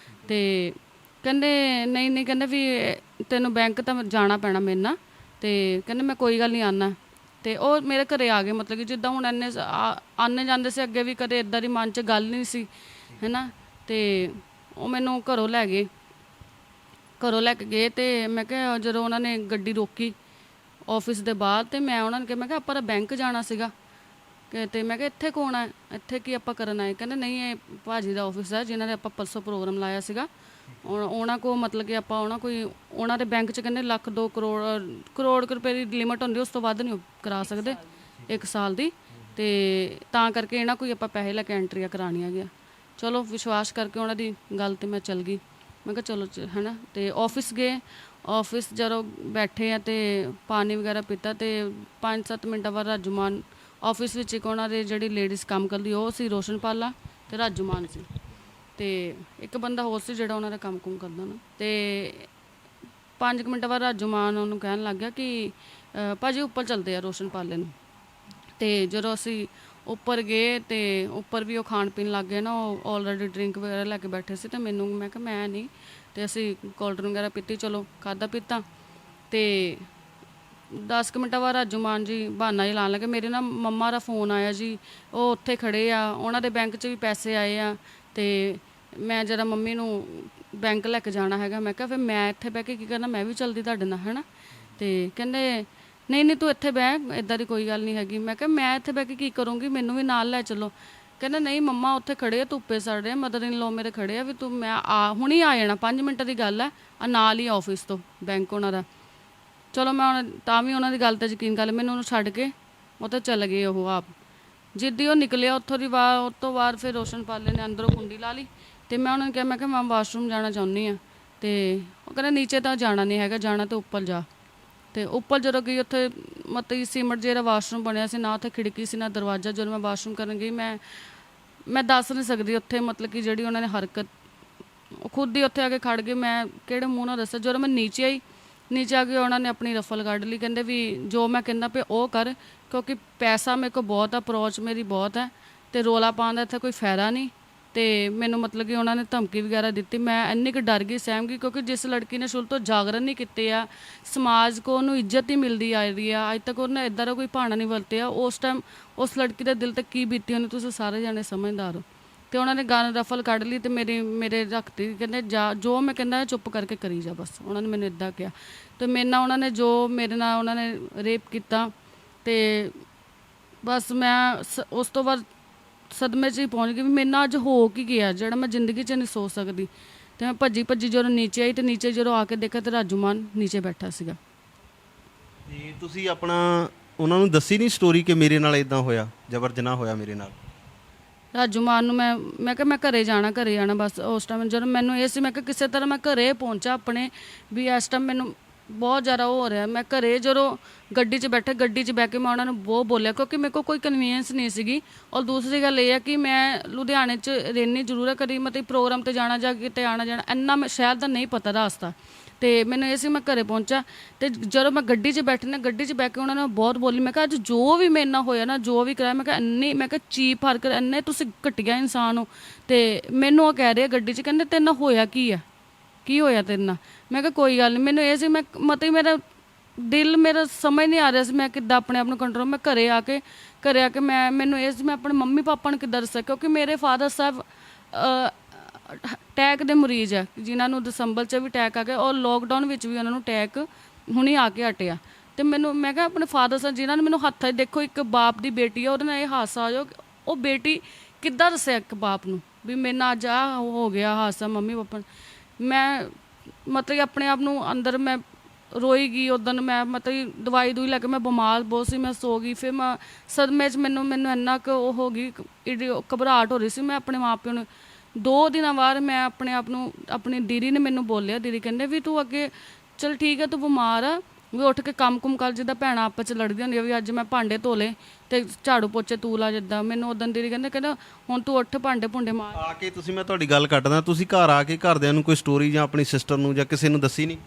ਤੇ ਕਹਿੰਦੇ ਨਹੀਂ ਨਹੀਂ, ਕਹਿੰਦੇ ਵੀ ਤੈਨੂੰ ਬੈਂਕ ਤਾਂ ਜਾਣਾ ਪੈਣਾ ਮੇਰੇ ਨਾਲ, ਤੇ ਕਹਿੰਦੇ ਮੈਂ ਕੋਈ ਗੱਲ ਨਹੀਂ ਆਉਣਾ। ਤੇ ਉਹ ਮੇਰੇ ਘਰੇ ਆ ਗਏ, ਮਤਲਬ ਕਿ ਜਿੱਦਾਂ ਹੁਣ ਆਨੇ ਜਾਂਦੇ ਸੀ ਅੱਗੇ ਵੀ, ਕਦੇ ਇਦਾਂ ਦੀ ਮਨ 'ਚ ਗੱਲ ਨਹੀਂ ਸੀ ਹੈ ਨਾ। ਤੇ ਉਹ ਮੈਨੂੰ ਘਰੋਂ ਲੈ ਗਏ, ਘਰੋਂ ਲੈ ਕੇ ਗਏ। ਤੇ ਮੈਂ ਕਿਹਾ ਜਦੋਂ ਉਹਨਾਂ ਨੇ ਗੱਡੀ ਰੋਕੀ ਆਫਿਸ ਦੇ ਬਾਹਰ, ਤੇ ਮੈਂ ਉਹਨਾਂ ਨੂੰ ਕਿਹਾ, ਮੈਂ ਕਿਹਾ ਆਪਾਂ ਤਾਂ ਬੈਂਕ ਜਾਣਾ ਸੀਗਾ। ਤੇ ਮੈਂ ਕਿਹਾ ਇੱਥੇ ਕੌਣ ਹੈ, ਇੱਥੇ ਕੀ ਆਪਾਂ ਕਰਨ ਆਏ? ਕਹਿੰਦੇ ਨਹੀਂ, ਇਹ ਭਾਜੀ ਦਾ ਆਫਿਸ ਹੈ ਜਿਨ੍ਹਾਂ ਦੇ ਆਪਾਂ ਪਰਸੋਂ ਪ੍ਰੋਗਰਾਮ ਲਾਇਆ ਸੀਗਾ। ਉਹਨਾਂ ਕੋ ਮਤਲਬ ਕਿ ਆਪਾਂ ਉਹਨਾਂ ਦੇ ਬੈਂਕ 'ਚ ਕਹਿੰਦੇ ਲੱਖ 2 ਕਰੋੜ ਰੁਪਏ ਦੀ ਲਿਮਟ ਹੁੰਦੀ, ਉਸ ਤੋਂ ਵੱਧ ਨਹੀਂ ਕਰਾ ਸਕਦੇ 1 ਸਾਲ ਦੀ। ਤੇ ਤਾਂ ਕਰਕੇ ਇਹਨਾਂ ਕੋਈ ਆਪਾਂ ਪੈਸੇ ਲੈ ਕੇ ਐਂਟਰੀਆਂ ਕਰਾਉਣੀਆਂ ਗਿਆ। ਚਲੋ ਵਿਸ਼ਵਾਸ ਕਰਕੇ ਉਹਨਾਂ ਦੀ ਗੱਲ ਤੇ ਮੈਂ ਚੱਲ ਗਈ। ਮੈਂ ਕਿਹਾ ਚਲੋ ਹੈ ਨਾ। ਤੇ ਆਫਿਸ ਗਏ, ਆਫਿਸ ਜਦੋਂ ਬੈਠੇ ਆ ਤੇ ਪਾਣੀ ਵਗੈਰਾ ਪੀਤਾ, ਤੇ 5-7 ਮਿੰਟਾਂ ਬਾਅਦ ਰਾਜੂਮਾਨ ਆਫਿਸ ਵਿੱਚ ਇੱਕ ਉਹਨਾਂ ਦੇ ਜਿਹੜੀ ਲੇਡੀਜ਼ ਕੰਮ ਕਰਦੀ ਉਹ ਸੀ, ਰੋਸ਼ਨਪਾਲਾ, ਤੇ ਰਾਜੂਮਾਨ ਸੀ, ਤੇ ਇੱਕ ਬੰਦਾ ਹੋਰ ਸੀ ਜਿਹੜਾ ਉਹਨਾਂ ਦਾ ਕੰਮ ਕੁਮ ਕਰਦਾ ਨਾ। ਤੇ 5 ਮਿੰਟਾਂ ਬਾਅਦ ਰਾਜੂਮਾਨ ਉਹਨੂੰ ਕਹਿਣ ਲੱਗ ਗਿਆ ਕਿ ਭਾਜੀ ਉੱਪਰ ਚੱਲਦੇ ਆ ਰੋਸ਼ਨਪਾਲੇ ਨੂੰ। ਤੇ ਜਦੋਂ ਅਸੀਂ ਉੱਪਰ ਗਏ ਤੇ ਉੱਪਰ ਵੀ ਉਹ ਖਾਣ ਪੀਣ ਲੱਗ ਗਏ ਨਾ, ਉਹ ਆਲਰੇਡੀ ਡਰਿੰਕ ਵਗੈਰਾ ਲੈ ਕੇ ਬੈਠੇ ਸੀ। ਤੇ ਮੈਨੂੰ ਮੈਂ ਕਿਹਾ ਮੈਂ ਨਹੀਂ, ਤੇ ਅਸੀਂ ਕੋਲਡ ਡਰਿੰਕ ਵਗੈਰਾ ਪੀਤੀ, ਚਲੋ ਖਾਧਾ ਪੀਤਾ। ਤੇ 10 ਕੁ ਮਿੰਟਾਂ ਬਾਅਦ ਰਾਜੂਮਾਨ ਜੀ ਬਹਾਨਾ ਹੀ ਲਾਉਣ ਲੱਗੇ, ਮੇਰੇ ਨਾ ਮੰਮਾ ਦਾ ਫੋਨ ਆਇਆ ਜੀ, ਉਹ ਉੱਥੇ ਖੜੇ ਆ, ਉਹਨਾਂ ਦੇ ਬੈਂਕ 'ਚ ਵੀ ਪੈਸੇ ਆਏ ਆ, ਤੇ ਮੈਂ ਜਰਾ ਮੰਮੀ ਨੂੰ ਬੈਂਕ ਲੈ ਕੇ ਜਾਣਾ ਹੈਗਾ। ਮੈਂ ਕਿਹਾ ਫਿਰ ਮੈਂ ਇੱਥੇ ਬਹਿ ਕੇ ਕੀ ਕਰਨਾ, ਮੈਂ ਵੀ ਚਲਦੀ ਤੁਹਾਡੇ ਨਾਲ ਹੈ ਨਾ। ਤੇ ਕਹਿੰਦੇ ਨਹੀਂ ਨਹੀਂ ਤੂੰ ਇੱਥੇ ਬਹਿ, ਇੱਦਾਂ ਦੀ ਕੋਈ ਗੱਲ ਨਹੀਂ ਹੈਗੀ। ਮੈਂ ਕਿਹਾ ਮੈਂ ਇੱਥੇ ਬਹਿ ਕੇ ਕੀ ਕਰੂੰਗੀ, ਮੈਨੂੰ ਵੀ ਨਾਲ ਲੈ ਚੱਲੋ। ਕਹਿੰਦਾ ਨਹੀਂ ਮੰਮਾ ਉੱਥੇ ਖੜੇ ਆ, ਧੁੱਪੇ ਸੜ ਰਹੇ ਆ, ਮਦਰ ਇਨ ਲੋ ਮੇਰੇ ਖੜੇ ਆ, ਵੀ ਤੂੰ ਮੈਂ ਹੁਣੀ ਆ ਜਾਣਾ, 5 ਮਿੰਟ ਦੀ ਗੱਲ ਹੈ, ਨਾਲ ਹੀ ਆਫਿਸ ਤੋਂ ਬੈਂਕ ਉਹਨਾਂ ਦਾ। ਚਲੋ ਮੈਂ ਤਾਂ ਵੀ ਉਹਨਾਂ ਦੀ ਗੱਲ 'ਤੇ ਯਕੀਨ ਕਰ ਲਿਆ, ਮੈਨੂੰ ਉਹਨੂੰ ਛੱਡ ਕੇ ਉਹ ਤਾਂ ਚੱਲ ਗਏ ਉਹ ਆਪ। ਜਿੱਦੀ ਉਹ ਨਿਕਲਿਆ ਉੱਥੋਂ ਦੀ ਉਸ ਤੋਂ ਬਾਅਦ ਫਿਰ ਰੋਸ਼ਨਪਾਲੇ ਨੇ ਅੰਦਰੋਂ ਕੁੰਡੀ ਲਾ ਲਈ। ਤੇ ਮੈਂ ਉਹਨਾਂ ਨੂੰ ਕਿਹਾ, ਮੈਂ ਕਿਹਾ ਮੈਂ ਵਾਸ਼ਰੂਮ ਜਾਣਾ ਚਾਹੁੰਦੀ ਹਾਂ। ਤੇ ਉਹ ਕਹਿੰਦਾ ਨੀਚੇ ਤਾਂ ਜਾਣਾ ਨਹੀਂ ਹੈਗਾ, ਜਾਣਾ ਤਾਂ ਉੱਪਰ ਜਾ। ਤੇ ਉੱਪਰ ਜਦੋਂ ਗਈ ਉੱਥੇ ਮਤਲਬ ਸੀਮਟ ਜਿਹੜਾ ਵਾਸ਼ਰੂਮ ਬਣਿਆ ਸੀ, ਨਾ ਉੱਥੇ ਖਿੜਕੀ ਸੀ ਨਾ ਦਰਵਾਜ਼ਾ। ਜਦੋਂ ਮੈਂ ਵਾਸ਼ਰੂਮ ਕਰਨ ਗਈ, ਮੈਂ ਦੱਸ ਨਹੀਂ ਸਕਦੀ ਉੱਥੇ ਮਤਲਬ ਕਿ ਜਿਹੜੀ ਉਹਨਾਂ ਨੇ ਹਰਕਤ, ਉਹ ਖੁਦ ਹੀ ਉੱਥੇ ਆ ਕੇ ਖੜ ਗਏ। ਮੈਂ ਕਿਹੜੇ ਮੂੰਹ ਨਾਲ ਦੱਸਾਂ। ਜਦੋਂ ਮੈਂ ਨੀਚੇ ਆਈ, ਨੀਚੇ ਆ ਕੇ ਉਹਨਾਂ ਨੇ ਆਪਣੀ ਰਫਲ ਕੱਢ ਲਈ, ਕਹਿੰਦੇ ਵੀ ਜੋ ਮੈਂ ਕਹਿੰਦਾ ਪਿਆ ਉਹ ਕਰ, ਕਿਉਂਕਿ ਪੈਸਾ ਮੇਰੇ ਕੋਲ ਬਹੁਤ ਆ, ਅਪਰੋਚ ਮੇਰੀ ਬਹੁਤ ਹੈ, ਤੇ ਰੋਲਾ ਪਾਉਣ ਦਾ ਇੱਥੇ ਕੋਈ ਫਾਇਦਾ ਨਹੀਂ। ਤੇ ਮੈਨੂੰ ਮਤਲਬ ਕਿ ਉਹਨਾਂ ਨੇ ਧਮਕੀ ਵਗੈਰਾ ਦਿੱਤੀ। ਮੈਂ ਇੰਨੀ ਕੁ ਡਰ ਗਈ, ਸਹਿਮ ਗਈ, ਕਿਉਂਕਿ ਜਿਸ ਲੜਕੀ ਨੇ ਸ਼ੁਰੂ ਤੋਂ ਜਾਗਰਣ ਨਹੀਂ ਕੀਤੇ ਆ, ਸਮਾਜ ਕੋ ਉਹਨੂੰ ਇੱਜ਼ਤ ਨਹੀਂ ਮਿਲਦੀ ਆ ਰਹੀ ਆ, ਅੱਜ ਤੱਕ ਉਹਨੇ ਇੱਦਾਂ ਦਾ ਕੋਈ ਭਾਣਾ ਨਹੀਂ ਵਰਤਿਆ। ਉਸ ਟਾਈਮ ਉਸ ਲੜਕੀ ਦੇ ਦਿਲ ਤੇ ਕੀ ਬੀਤੀ ਹੋਣੀ, ਤੁਸੀਂ ਸਾਰੇ ਜਾਣੇ ਸਮਝਦਾਰ ਹੋ। ਤੇ ਉਹਨਾਂ ਨੇ ਗਨ ਰਫਲ ਕੱਢ ਲਈ ਤੇ ਮੇਰੇ ਰੱਖਤੀ, ਕਹਿੰਦੇ ਜਾ, ਜੋ ਮੈਂ ਕਹਿੰਦਾ ਚੁੱਪ ਕਰਕੇ ਕਰੀ ਜਾ ਬਸ। ਉਹਨਾਂ ਨੇ ਮੈਨੂੰ ਇੱਦਾਂ ਕਿਹਾ। ਤੇ ਮੇਰੇ ਨਾਲ ਉਹਨਾਂ ਨੇ ਜੋ ਮੇਰੇ ਨਾਲ ਉਹਨਾਂ ਨੇ ਰੇਪ ਕੀਤਾ, ਤੇ ਬਸ ਮੈਂ ਉਸ ਤੋਂ ਬਾਅਦ ਸਦਮੇ 'ਚ ਹੀ ਪਹੁੰਚ ਗਈ ਵੀ ਮੇਰੇ ਨਾਲ ਅੱਜ ਹੋ ਕੀ ਗਿਆ, ਜਿਹੜਾ ਮੈਂ ਜ਼ਿੰਦਗੀ 'ਚ ਨਹੀਂ ਸੋਚ ਸਕਦੀ। ਤੇ ਮੈਂ ਭੱਜੀ ਜਦੋਂ ਨੀਚੇ ਆਈ, ਤੇ ਨੀਚੇ ਜਦੋਂ ਆ ਕੇ ਦੇਖਿਆ ਤੇ ਰਾਜੂਮਾਨ ਨੀਚੇ ਬੈਠਾ ਸੀਗਾ। ਤੇ ਤੁਸੀਂ ਆਪਣਾ ਉਹਨਾਂ ਨੂੰ ਦੱਸੀ ਨਹੀਂ ਸਟੋਰੀ ਕਿ ਮੇਰੇ ਨਾਲ ਇਦਾਂ ਹੋਇਆ, ਜਬਰ ਜਨਾਹ ਹੋਇਆ ਮੇਰੇ ਨਾਲ? ਰਾਜੂਮਾਨ ਨੂੰ ਮੈਂ ਕਿਹਾ ਮੈਂ ਘਰੇ ਜਾਣਾ ਬਸ। ਉਸ ਟਾਈਮ ਜਦੋਂ ਮੈਨੂੰ ਇਹ ਸੀ, ਮੈਂ ਕਿਹਾ ਕਿਸੇ ਤਰ੍ਹਾਂ ਮੈਂ ਘਰੇ ਪਹੁੰਚਾ ਆਪਣੇ, ਵੀ ਇਸ ਟਾਈਮ ਮੈਨੂੰ ਬਹੁਤ ਜ਼ਿਆਦਾ ਉਹ ਹੋ ਰਿਹਾ। ਮੈਂ ਘਰੇ ਜਦੋਂ ਗੱਡੀ 'ਚ ਬੈਠੇ, ਗੱਡੀ 'ਚ ਬਹਿ ਕੇ ਮੈਂ ਉਹਨਾਂ ਨੂੰ ਬਹੁਤ ਬੋਲਿਆ, ਕਿਉਂਕਿ ਮੇਰੇ ਕੋਲ ਕੋਈ ਕਨਵੀਨੀਅੰਸ ਨਹੀਂ ਸੀਗੀ। ਔਰ ਦੂਸਰੀ ਗੱਲ ਇਹ ਹੈ ਕਿ ਮੈਂ ਲੁਧਿਆਣੇ 'ਚ ਰਹਿੰਦੀ ਜ਼ਰੂਰ ਹੈ, ਕਦੀ ਮਤਲਬ ਪ੍ਰੋਗਰਾਮ 'ਤੇ ਜਾਣਾ ਜਾਂ ਕਿਤੇ ਆਉਣਾ ਜਾਣਾ ਇੰਨਾ ਮੈਂ ਸ਼ਹਿਰ ਦਾ ਨਹੀਂ ਪਤਾ ਰਸਤਾ। ਤੇ ਮੈਨੂੰ ਇਹ ਸੀ ਮੈਂ ਘਰੇ ਪਹੁੰਚਾ। ਤੇ ਜਦੋਂ ਮੈਂ ਗੱਡੀ 'ਚ ਬੈਠੀ ਨਾ, ਗੱਡੀ 'ਚ ਬਹਿ ਕੇ ਉਹਨਾਂ ਨੇ ਬਹੁਤ ਬੋਲੀ। ਮੈਂ ਕਿਹਾ ਅੱਜ ਜੋ ਵੀ ਮੇਰੇ ਨਾਲ ਹੋਇਆ ਨਾ, ਜੋ ਵੀ ਕਰਾਇਆ, ਮੈਂ ਕਿਹਾ ਚੀਪ ਹਰਕਤ, ਇੰਨੇ ਤੁਸੀਂ ਘਟੀਆ ਇਨਸਾਨ ਹੋ। ਤੇ ਮੈਨੂੰ ਉਹ ਕਹਿ ਰਹੇ ਗੱਡੀ 'ਚ, ਕਹਿੰਦੇ ਤੇਰੇ ਨਾਲ ਹੋਇਆ ਕੀ ਆ, ਕੀ ਹੋਇਆ ਤੇਰੇ ਨਾਲ? ਮੈਂ ਕਿਹਾ ਕੋਈ ਗੱਲ ਨਹੀਂ। ਮੈਨੂੰ ਇਹ ਸੀ ਮੈਂ ਮਤਲਬ ਮੇਰਾ ਸਮਝ ਨਹੀਂ ਆ ਰਿਹਾ ਸੀ ਮੈਂ ਕਿੱਦਾਂ ਆਪਣੇ ਆਪ ਨੂੰ ਕੰਟਰੋਲ। ਮੈਂ ਘਰੇ ਆ ਕੇ ਮੈਨੂੰ ਇਹ ਸੀ ਮੈਂ ਆਪਣੇ ਮੰਮੀ ਪਾਪਾ ਨੂੰ ਕਿੱਦਾਂ ਦੱਸਾਂ, ਕਿਉਂਕਿ ਮੇਰੇ ਫਾਦਰ ਸਾਹਿਬ ਅਟੈਕ ਦੇ ਮਰੀਜ਼ ਆ, ਜਿਨ੍ਹਾਂ ਨੂੰ ਦਸੰਬਰ 'ਚ ਵੀ ਅਟੈਕ ਆ ਗਿਆ, ਔਰ ਲੋਕਡਾਊਨ ਵਿੱਚ ਵੀ ਉਹਨਾਂ ਨੂੰ ਅਟੈਕ ਹੁਣੀ ਆ ਕੇ ਹਟਿਆ। ਤੇ ਮੈਂ ਕਿਹਾ ਆਪਣੇ ਫਾਦਰ ਸਾਹਿਬ ਜਿਨ੍ਹਾਂ ਨੇ ਮੈਨੂੰ ਹੱਥ 'ਚ ਦੇਖੋ, ਇੱਕ ਬਾਪ ਦੀ ਬੇਟੀ ਆ, ਉਹਦੇ ਨਾਲ ਇਹ ਹਾਦਸਾ ਹੋ ਜਾਓ, ਉਹ ਬੇਟੀ ਕਿੱਦਾਂ ਦੱਸਿਆ ਇੱਕ ਬਾਪ ਨੂੰ ਵੀ ਮੇਰੇ ਨਾਲ ਅੱਜ ਆਹ ਹੋ ਗਿਆ ਹਾਦਸਾ ਮੰਮੀ ਪਾਪਾ। ਮੈਂ ਮਤਲਬ ਆਪਣੇ ਆਪ ਨੂੰ ਅੰਦਰ ਮੈਂ ਰੋਈ ਗਈ। ਉਦੋਂ ਮੈਂ ਮਤਲਬ ਦਵਾਈ ਦੂਈ ਲੈ ਕੇ ਮੈਂ ਬਿਮਾਰ ਬਹੁਤ ਸੀ, ਮੈਂ ਸੋ ਗਈ। ਫਿਰ ਮੈਂ ਸਦਮੇ 'ਚ ਮੈਨੂੰ ਇੰਨਾ ਕੁ ਉਹ ਹੋ ਗਈ, ਘਬਰਾਹਟ ਹੋ ਰਹੀ ਸੀ। ਮੈਂ ਆਪਣੇ ਮਾਂ ਪਿਓ ਨੂੰ 2 ਦਿਨਾਂ ਬਾਅਦ ਮੈਂ ਆਪਣੇ ਆਪ ਨੂੰ, ਆਪਣੀ ਦੀਦੀ ਨੇ ਮੈਨੂੰ ਬੋਲਿਆ, ਦੀਦੀ ਕਹਿੰਦੇ ਵੀ ਤੂੰ ਅੱਗੇ ਚਲ ਠੀਕ ਹੈ, ਤੂੰ ਬਿਮਾਰ ਆ, ਵੀ ਉੱਠ ਕੇ ਕੰਮ ਕੁਮ ਕਰ, ਜਿੱਦਾਂ ਭੈਣਾਂ ਆਪਸ 'ਚ ਲੜਦੀਆਂ ਹੁੰਦੀਆਂ ਵੀ ਅੱਜ ਮੈਂ ਭਾਂਡੇ ਧੋ ਲਏ ਤੇ ਝਾੜੂ ਪੋਚੇ ਤੂੰ ਲਾ। ਜਿੱਦਾਂ ਮੈਨੂੰ ਉਦੋਂ ਦੀਦੀ ਕਹਿੰਦਾ ਹੁਣ ਤੂੰ ਉੱਠ ਭਾਂਡੇ ਭੁੰਡੇ ਮਾਰ। ਆ ਕੇ ਤੁਸੀਂ, ਮੈਂ ਤੁਹਾਡੀ ਗੱਲ ਕੱਟਦਾ, ਤੁਸੀਂ ਘਰ ਆ ਕੇ ਘਰਦਿਆਂ ਨੂੰ ਕੋਈ ਸਟੋਰੀ ਜਾਂ ਆਪਣੀ ਸਿਸਟਰ ਨੂੰ ਜਾਂ ਕਿਸੇ ਨੂੰ ਦੱਸੀ ਨਹੀਂ?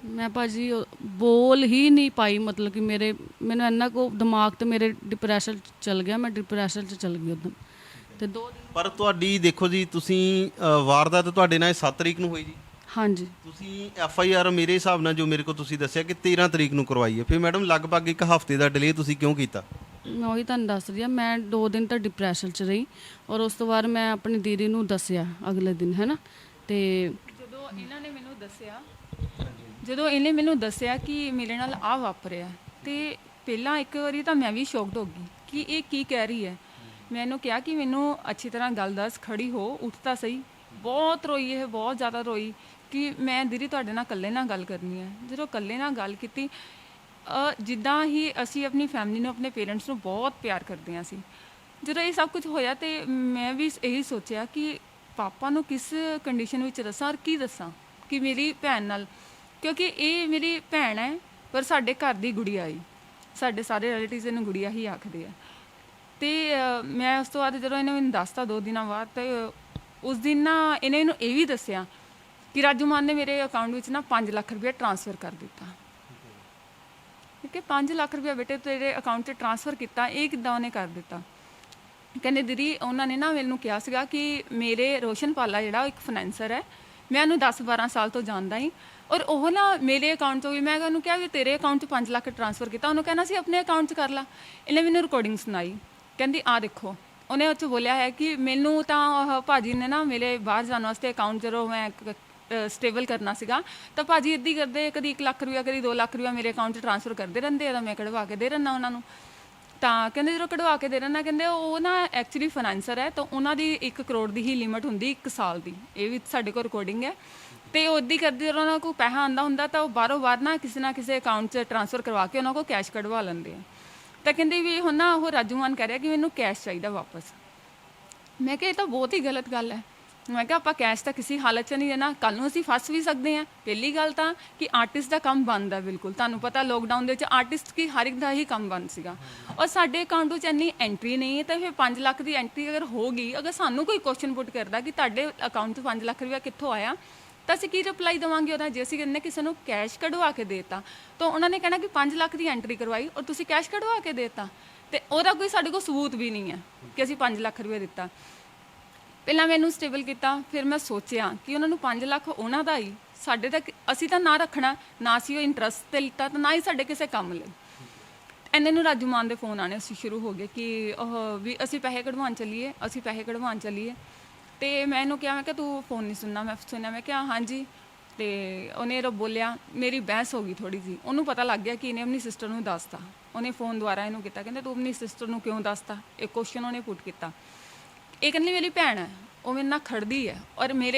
ਮੈਂ ਭਾਜੀ ਬੋਲ ਹੀ ਨਹੀਂ ਪਾਈ। ਮਤਲਬ ਕਿ ਮੈਨੂੰ ਇੰਨਾ ਕੁ ਦਿਮਾਗ ਤੇ ਮੇਰੇ ਡਿਪਰੈਸ਼ਨ ਚਲ ਗਿਆ, ਮੈਂ ਡਿਪਰੈਸ਼ਨ 'ਚ ਚਲ ਗਈ ਉਦੋਂ। ਤੇ 2 ਦਿਨ ਪਰ ਤੁਹਾਡੀ ਦੇਖੋ ਜੀ, ਤੁਸੀਂ ਵਾਰਦਾਤ ਤੁਹਾਡੇ ਨਾਲ 7 ਤਰੀਕ ਨੂੰ ਹੋਈ ਜੀ? ਹਾਂਜੀ। ਤੁਸੀਂ ਐਫ ਆਈ ਆਰ ਮੇਰੇ ਹਿਸਾਬ ਨਾਲ ਜੋ ਮੇਰੇ ਕੋਲ ਤੁਸੀਂ ਦੱਸਿਆ ਕਿ 13 ਤਰੀਕ ਨੂੰ ਕਰਵਾਈ ਹੈ, ਫਿਰ ਮੈਡਮ ਲਗਭਗ ਇੱਕ ਹਫ਼ਤੇ ਦਾ ਡਿਲੇ ਤੁਸੀਂ ਕਿਉਂ ਕੀਤਾ? ਮੈਂ ਉਹੀ ਤੁਹਾਨੂੰ ਦੱਸ ਰਹੀ ਹਾਂ, ਮੈਂ 2 ਦਿਨ ਤਾਂ ਡਿਪਰੈਸ਼ਨ 'ਚ ਰਹੀ ਔਰ ਉਸ ਤੋਂ ਬਾਅਦ ਮੈਂ ਆਪਣੀ ਦੀਦੀ ਨੂੰ ਦੱਸਿਆ ਅਗਲੇ ਦਿਨ, ਹੈ ਨਾ। ਤੇ ਜਦੋਂ ਇਹਨੇ ਮੈਨੂੰ ਦੱਸਿਆ ਕਿ ਮੇਰੇ ਨਾਲ ਆ ਵਾਪਰਿਆ, ਤੇ ਪਹਿਲਾਂ ਇੱਕ ਵਾਰੀ ਤਾਂ ਮੈਂ ਵੀ ਸ਼ੌਕਡ ਹੋ ਗਈ ਕਿ ਇਹ ਕੀ ਕਹਿ ਰਹੀ ਹੈ। ਮੈਂ ਇਹਨੂੰ ਕਿਹਾ ਕਿ ਮੈਨੂੰ ਅੱਛੀ ਤਰ੍ਹਾਂ ਗੱਲ ਦੱਸ, ਖੜੀ ਹੋ, ਉੱਠ ਤਾਂ ਸਹੀ। ਬਹੁਤ ਰੋਈ, ਇਹ ਬਹੁਤ ਜ਼ਿਆਦਾ ਰੋਈ ਕਿ ਮੈਂ ਦੀਦੀ ਤੁਹਾਡੇ ਨਾਲ ਇਕੱਲੇ ਨਾਲ ਗੱਲ ਕਰਨੀ ਹੈ। ਜਦੋਂ ਇਕੱਲੇ ਨਾਲ ਗੱਲ ਕੀਤੀ, ਜਿੱਦਾਂ ਹੀ ਅਸੀਂ ਆਪਣੀ ਫੈਮਿਲੀ ਨੂੰ, ਆਪਣੇ ਪੇਰੈਂਟਸ ਨੂੰ ਬਹੁਤ ਪਿਆਰ ਕਰਦੇ ਹਾਂ ਅਸੀਂ, ਜਦੋਂ ਇਹ ਸਭ ਕੁਝ ਹੋਇਆ ਤੇ ਮੈਂ ਵੀ ਇਹੀ ਸੋਚਿਆ ਕਿ ਪਾਪਾ ਨੂੰ ਕਿਸ ਕੰਡੀਸ਼ਨ ਵਿੱਚ ਦੱਸਾਂ ਔਰ ਕੀ ਦੱਸਾਂ ਕਿ ਮੇਰੀ ਭੈਣ ਨਾਲ, ਕਿਉਂਕਿ ਇਹ ਮੇਰੀ ਭੈਣ ਹੈ ਪਰ ਸਾਡੇ ਘਰ ਦੀ ਗੁੜੀਆ ਆਈ, ਸਾਡੇ ਸਾਰੇ ਰਿਲੇਟਿਵਸ ਇਹਨੂੰ ਗੁੜੀਆ ਹੀ ਆਖਦੇ ਆ। ਤੇ ਮੈਂ ਉਸ ਤੋਂ ਬਾਅਦ ਜਦੋਂ ਇਹਨੇ ਮੈਨੂੰ ਦੱਸਤਾ 2 ਦਿਨਾਂ ਬਾਅਦ, ਤੇ ਉਸ ਦਿਨ ਨਾ ਇਹਨੇ ਇਹਨੂੰ ਇਹ ਵੀ ਦੱਸਿਆ ਕਿ ਰਾਜੂ ਮਾਨ ਨੇ ਮੇਰੇ ਅਕਾਊਂਟ ਵਿੱਚ ਨਾ 5 ਲੱਖ ਰੁਪਏ ਟ੍ਰਾਂਸਫਰ ਕਰ ਦਿੱਤਾ। ਕਿ 5 ਲੱਖ ਰੁਪਏ ਬੇਟੇ ਤੇਰੇ ਅਕਾਊਂਟ 'ਚ ਟ੍ਰਾਂਸਫਰ ਕੀਤਾ, ਇਹ ਕਿੱਦਾਂ ਉਹਨੇ ਕਰ ਦਿੱਤਾ? ਕਹਿੰਦੇ ਦੀਦੀ ਉਹਨਾਂ ਨੇ ਨਾ ਮੈਨੂੰ ਕਿਹਾ ਸੀਗਾ ਕਿ ਮੇਰੇ ਰੋਸ਼ਨ ਪਾਲਾ ਜਿਹੜਾ ਇੱਕ ਫਾਈਨੈਂਸਰ ਹੈ, ਮੈਂ ਉਹਨੂੰ 10-12 ਸਾਲ ਤੋਂ ਜਾਣਦਾ ਹੀ, ਔਰ ਉਹ ਨਾ ਮੇਰੇ ਅਕਾਊਂਟ ਤੋਂ ਵੀ, ਮੈਂ ਉਹਨੂੰ ਕਿਹਾ ਵੀ ਤੇਰੇ ਅਕਾਊਂਟ 'ਚ 5 ਲੱਖ ਟ੍ਰਾਂਸਫਰ ਕੀਤਾ, ਉਹਨੂੰ ਕਹਿਣਾ ਸੀ ਆਪਣੇ ਅਕਾਊਂਟ 'ਚ ਕਰ ਲਾ। ਇਹਨੇ ਮੈਨੂੰ ਰਿਕਾਰਡਿੰਗ ਸੁਣਾਈ, ਕਹਿੰਦੀ ਆ ਦੇਖੋ, ਉਹਨੇ ਉਹ 'ਚ ਬੋਲਿਆ ਹੈ ਕਿ ਮੈਨੂੰ ਤਾਂ ਭਾਜੀ ਨੇ ਨਾ ਮੇਰੇ ਬਾਹਰ ਜਾਣ ਵਾਸਤੇ ਅਕਾਊਂਟ ਜਦੋਂ ਮੈਂ ਸਟੇਬਲ ਕਰਨਾ ਸੀਗਾ ਤਾਂ ਭਾਜੀ ਇੱਦਾਂ ਹੀ ਕਰਦੇ, ਕਦੀ 1 ਲੱਖ ਰੁਪਇਆ ਕਦੀ 2 ਲੱਖ ਰੁਪਇਆ ਮੇਰੇ ਅਕਾਊਂਟ 'ਚ ਟ੍ਰਾਂਸਫਰ ਕਰਦੇ ਰਹਿੰਦੇ ਆ, ਤਾਂ ਮੈਂ ਕਢਵਾ ਕੇ ਦੇ ਰਹਿੰਦਾ ਉਹਨਾਂ ਨੂੰ। ਤਾਂ ਕਹਿੰਦੇ ਜਦੋਂ ਕਢਵਾ ਕੇ ਦੇ ਰਹਿੰਦਾ, ਕਹਿੰਦੇ ਉਹ ਨਾ ਐਕਚੁਅਲੀ ਫਾਈਨੈਂਸਰ ਹੈ, ਤਾਂ ਉਹਨਾਂ ਦੀ 1 ਕਰੋੜ ਦੀ ਹੀ ਲਿਮਿਟ ਹੁੰਦੀ 1 ਸਾਲ ਦੀ, ਇਹ ਵੀ ਸਾਡੇ ਕੋਲ ਰਿਕਾਰਡਿੰਗ ਹੈ। ਤੇ ਉਹ ਇੱਦਾਂ ਹੀ ਕਰਦੇ, ਜਦੋਂ ਉਹਨਾਂ ਕੋਲ ਪੈਸਾ ਆਉਂਦਾ ਹੁੰਦਾ ਤਾਂ ਉਹ ਬਾਹਰੋਂ ਬਾਹਰ ਨਾ ਕਿਸੇ ਅਕਾਊਂਟ 'ਚ ਟ੍ਰਾਂਸਫਰ ਕਰਵਾ ਕੇ ਉਹਨਾਂ ਕੋਲ ਕੈਸ਼ ਕਢਵਾ ਲੈਂਦੇ ਆ। ਤਾਂ ਕਹਿੰਦੇ ਵੀ ਹੁਣ ਨਾ ਉਹ ਰਾਜੂ ਮਾਨ ਕਹਿ ਰਿਹਾ ਕਿ ਮੈਨੂੰ ਕੈਸ਼ ਚਾਹੀਦਾ ਵਾਪਸ। ਮੈਂ ਕਿਹਾ ਇਹ ਤਾਂ ਬਹੁਤ ਹੀ ਗਲਤ ਗੱਲ ਹੈ। ਮੈਂ ਕਿਹਾ ਆਪਾਂ ਕੈਸ਼ ਤਾਂ ਕਿਸੇ ਹਾਲਤ 'ਚ ਨਹੀਂ ਦੇਣਾ, ਕੱਲ੍ਹ ਨੂੰ ਅਸੀਂ ਫਸ ਵੀ ਸਕਦੇ ਹਾਂ। ਪਹਿਲੀ ਗੱਲ ਤਾਂ ਕਿ ਆਰਟਿਸਟ ਦਾ ਕੰਮ ਬੰਦ ਹੈ ਬਿਲਕੁਲ, ਤੁਹਾਨੂੰ ਪਤਾ ਲੋਕਡਾਊਨ ਦੇ ਵਿੱਚ ਆਰਟਿਸਟ ਕੀ ਹਰ ਇੱਕ ਦਾ ਹੀ ਕੰਮ ਬੰਦ ਸੀਗਾ, ਔਰ ਸਾਡੇ ਅਕਾਊਂਟ ਵਿੱਚ ਇੰਨੀ ਐਂਟਰੀ ਨਹੀਂ ਹੈ। ਤਾਂ ਫਿਰ 5 ਲੱਖ ਦੀ ਐਂਟਰੀ ਅਗਰ ਹੋ ਗਈ, ਅਗਰ ਸਾਨੂੰ ਕੋਈ ਕੁਐਸਚਨ ਪੁੱਟ ਕਰਦਾ ਕਿ ਤੁਹਾਡੇ ਅਕਾਊਂਟ 'ਚ 5 ਲੱਖ ਰੁਪਇਆ ਕਿੱਥੋਂ ਆਇਆ, ਤਾਂ ਅਸੀਂ ਕੀ ਰਿਪਲਾਈ ਦੇਵਾਂਗੇ ਉਹਦਾ? ਜੇ ਅਸੀਂ ਕਹਿੰਦੇ ਕਿਸੇ ਨੂੰ ਕੈਸ਼ ਕਢਵਾ ਕੇ ਦੇਤਾ, ਤਾਂ ਉਹਨਾਂ ਨੇ ਕਹਿਣਾ ਕਿ 5 ਲੱਖ ਦੀ ਐਂਟਰੀ ਕਰਵਾਈ ਔਰ ਤੁਸੀਂ ਕੈਸ਼ ਕਢਵਾ ਕੇ ਦੇਤਾ, ਤੇ ਉਹਦਾ ਕੋਈ ਸਾਡੇ ਕੋਲ ਸਬੂਤ ਵੀ ਨਹੀਂ ਹੈ ਕਿ ਅਸੀਂ 5 ਲੱਖ ਰੁਪਏ ਦਿੱਤਾ। ਪਹਿਲਾਂ ਮੈਨੂੰ ਸਟੇਬਲ ਕੀਤਾ, ਫਿਰ ਮੈਂ ਸੋਚਿਆ ਕਿ ਉਹਨਾਂ ਨੂੰ 5 ਲੱਖ ਉਹਨਾਂ ਦਾ ਹੀ, ਸਾਡੇ ਤੱਕ ਅਸੀਂ ਤਾਂ ਨਾ ਰੱਖਣਾ, ਨਾ ਅਸੀਂ ਉਹ ਇੰਟਰਸਟ 'ਤੇ ਲਿੱਤਾ, ਤਾਂ ਨਾ ਹੀ ਸਾਡੇ ਕਿਸੇ ਕੰਮ ਲਈ। ਇੰਨੇ ਨੂੰ ਰਾਜੂ ਮਾਨ ਦੇ ਫੋਨ ਆਉਣੇ ਸ਼ੁਰੂ ਹੋ ਗਏ ਕਿ ਵੀ ਅਸੀਂ ਪੈਸੇ ਕਢਵਾਉਣ ਚੱਲੀਏ, ਅਸੀਂ ਪੈਸੇ ਕਢਵਾਉਣ ਚੱਲੀਏ। ਤੇ ਮੈਂ ਇਹਨੂੰ ਕਿਹਾ, ਮੈਂ ਕਿਹਾ ਤੂੰ ਫੋਨ ਨਹੀਂ ਸੁਣਨਾ? ਮੈਂ ਸੁਣਿਆ, ਮੈਂ ਕਿਹਾ ਹਾਂਜੀ। ਤੇ ਉਹਨੇ ਬੋਲਿਆ, ਮੇਰੀ ਬਹਿਸ ਹੋ ਗਈ ਥੋੜ੍ਹੀ ਜਿਹੀ, ਉਹਨੂੰ ਪਤਾ ਲੱਗ ਗਿਆ ਕਿ ਇਹਨੇ ਆਪਣੀ ਸਿਸਟਰ ਨੂੰ ਦੱਸਤਾ। ਉਹਨੇ ਫੋਨ ਦੁਆਰਾ ਇਹਨੂੰ ਕੀਤਾ, ਕਹਿੰਦਾ ਤੂੰ ਆਪਣੀ ਸਿਸਟਰ ਨੂੰ ਕਿਉਂ ਦੱਸਤਾ? ਇਹ ਕੁਐਸਚਨ ਉਹਨੇ ਪੁੱਟ ਕੀਤਾ। ਇਹ ਕਹਿੰਦੀ ਮੇਰੀ ਭੈਣ ਹੈ, ਉਹ ਮੇਰੇ ਨਾਲ ਖੜਦੀ ਹੈ, ਔਰ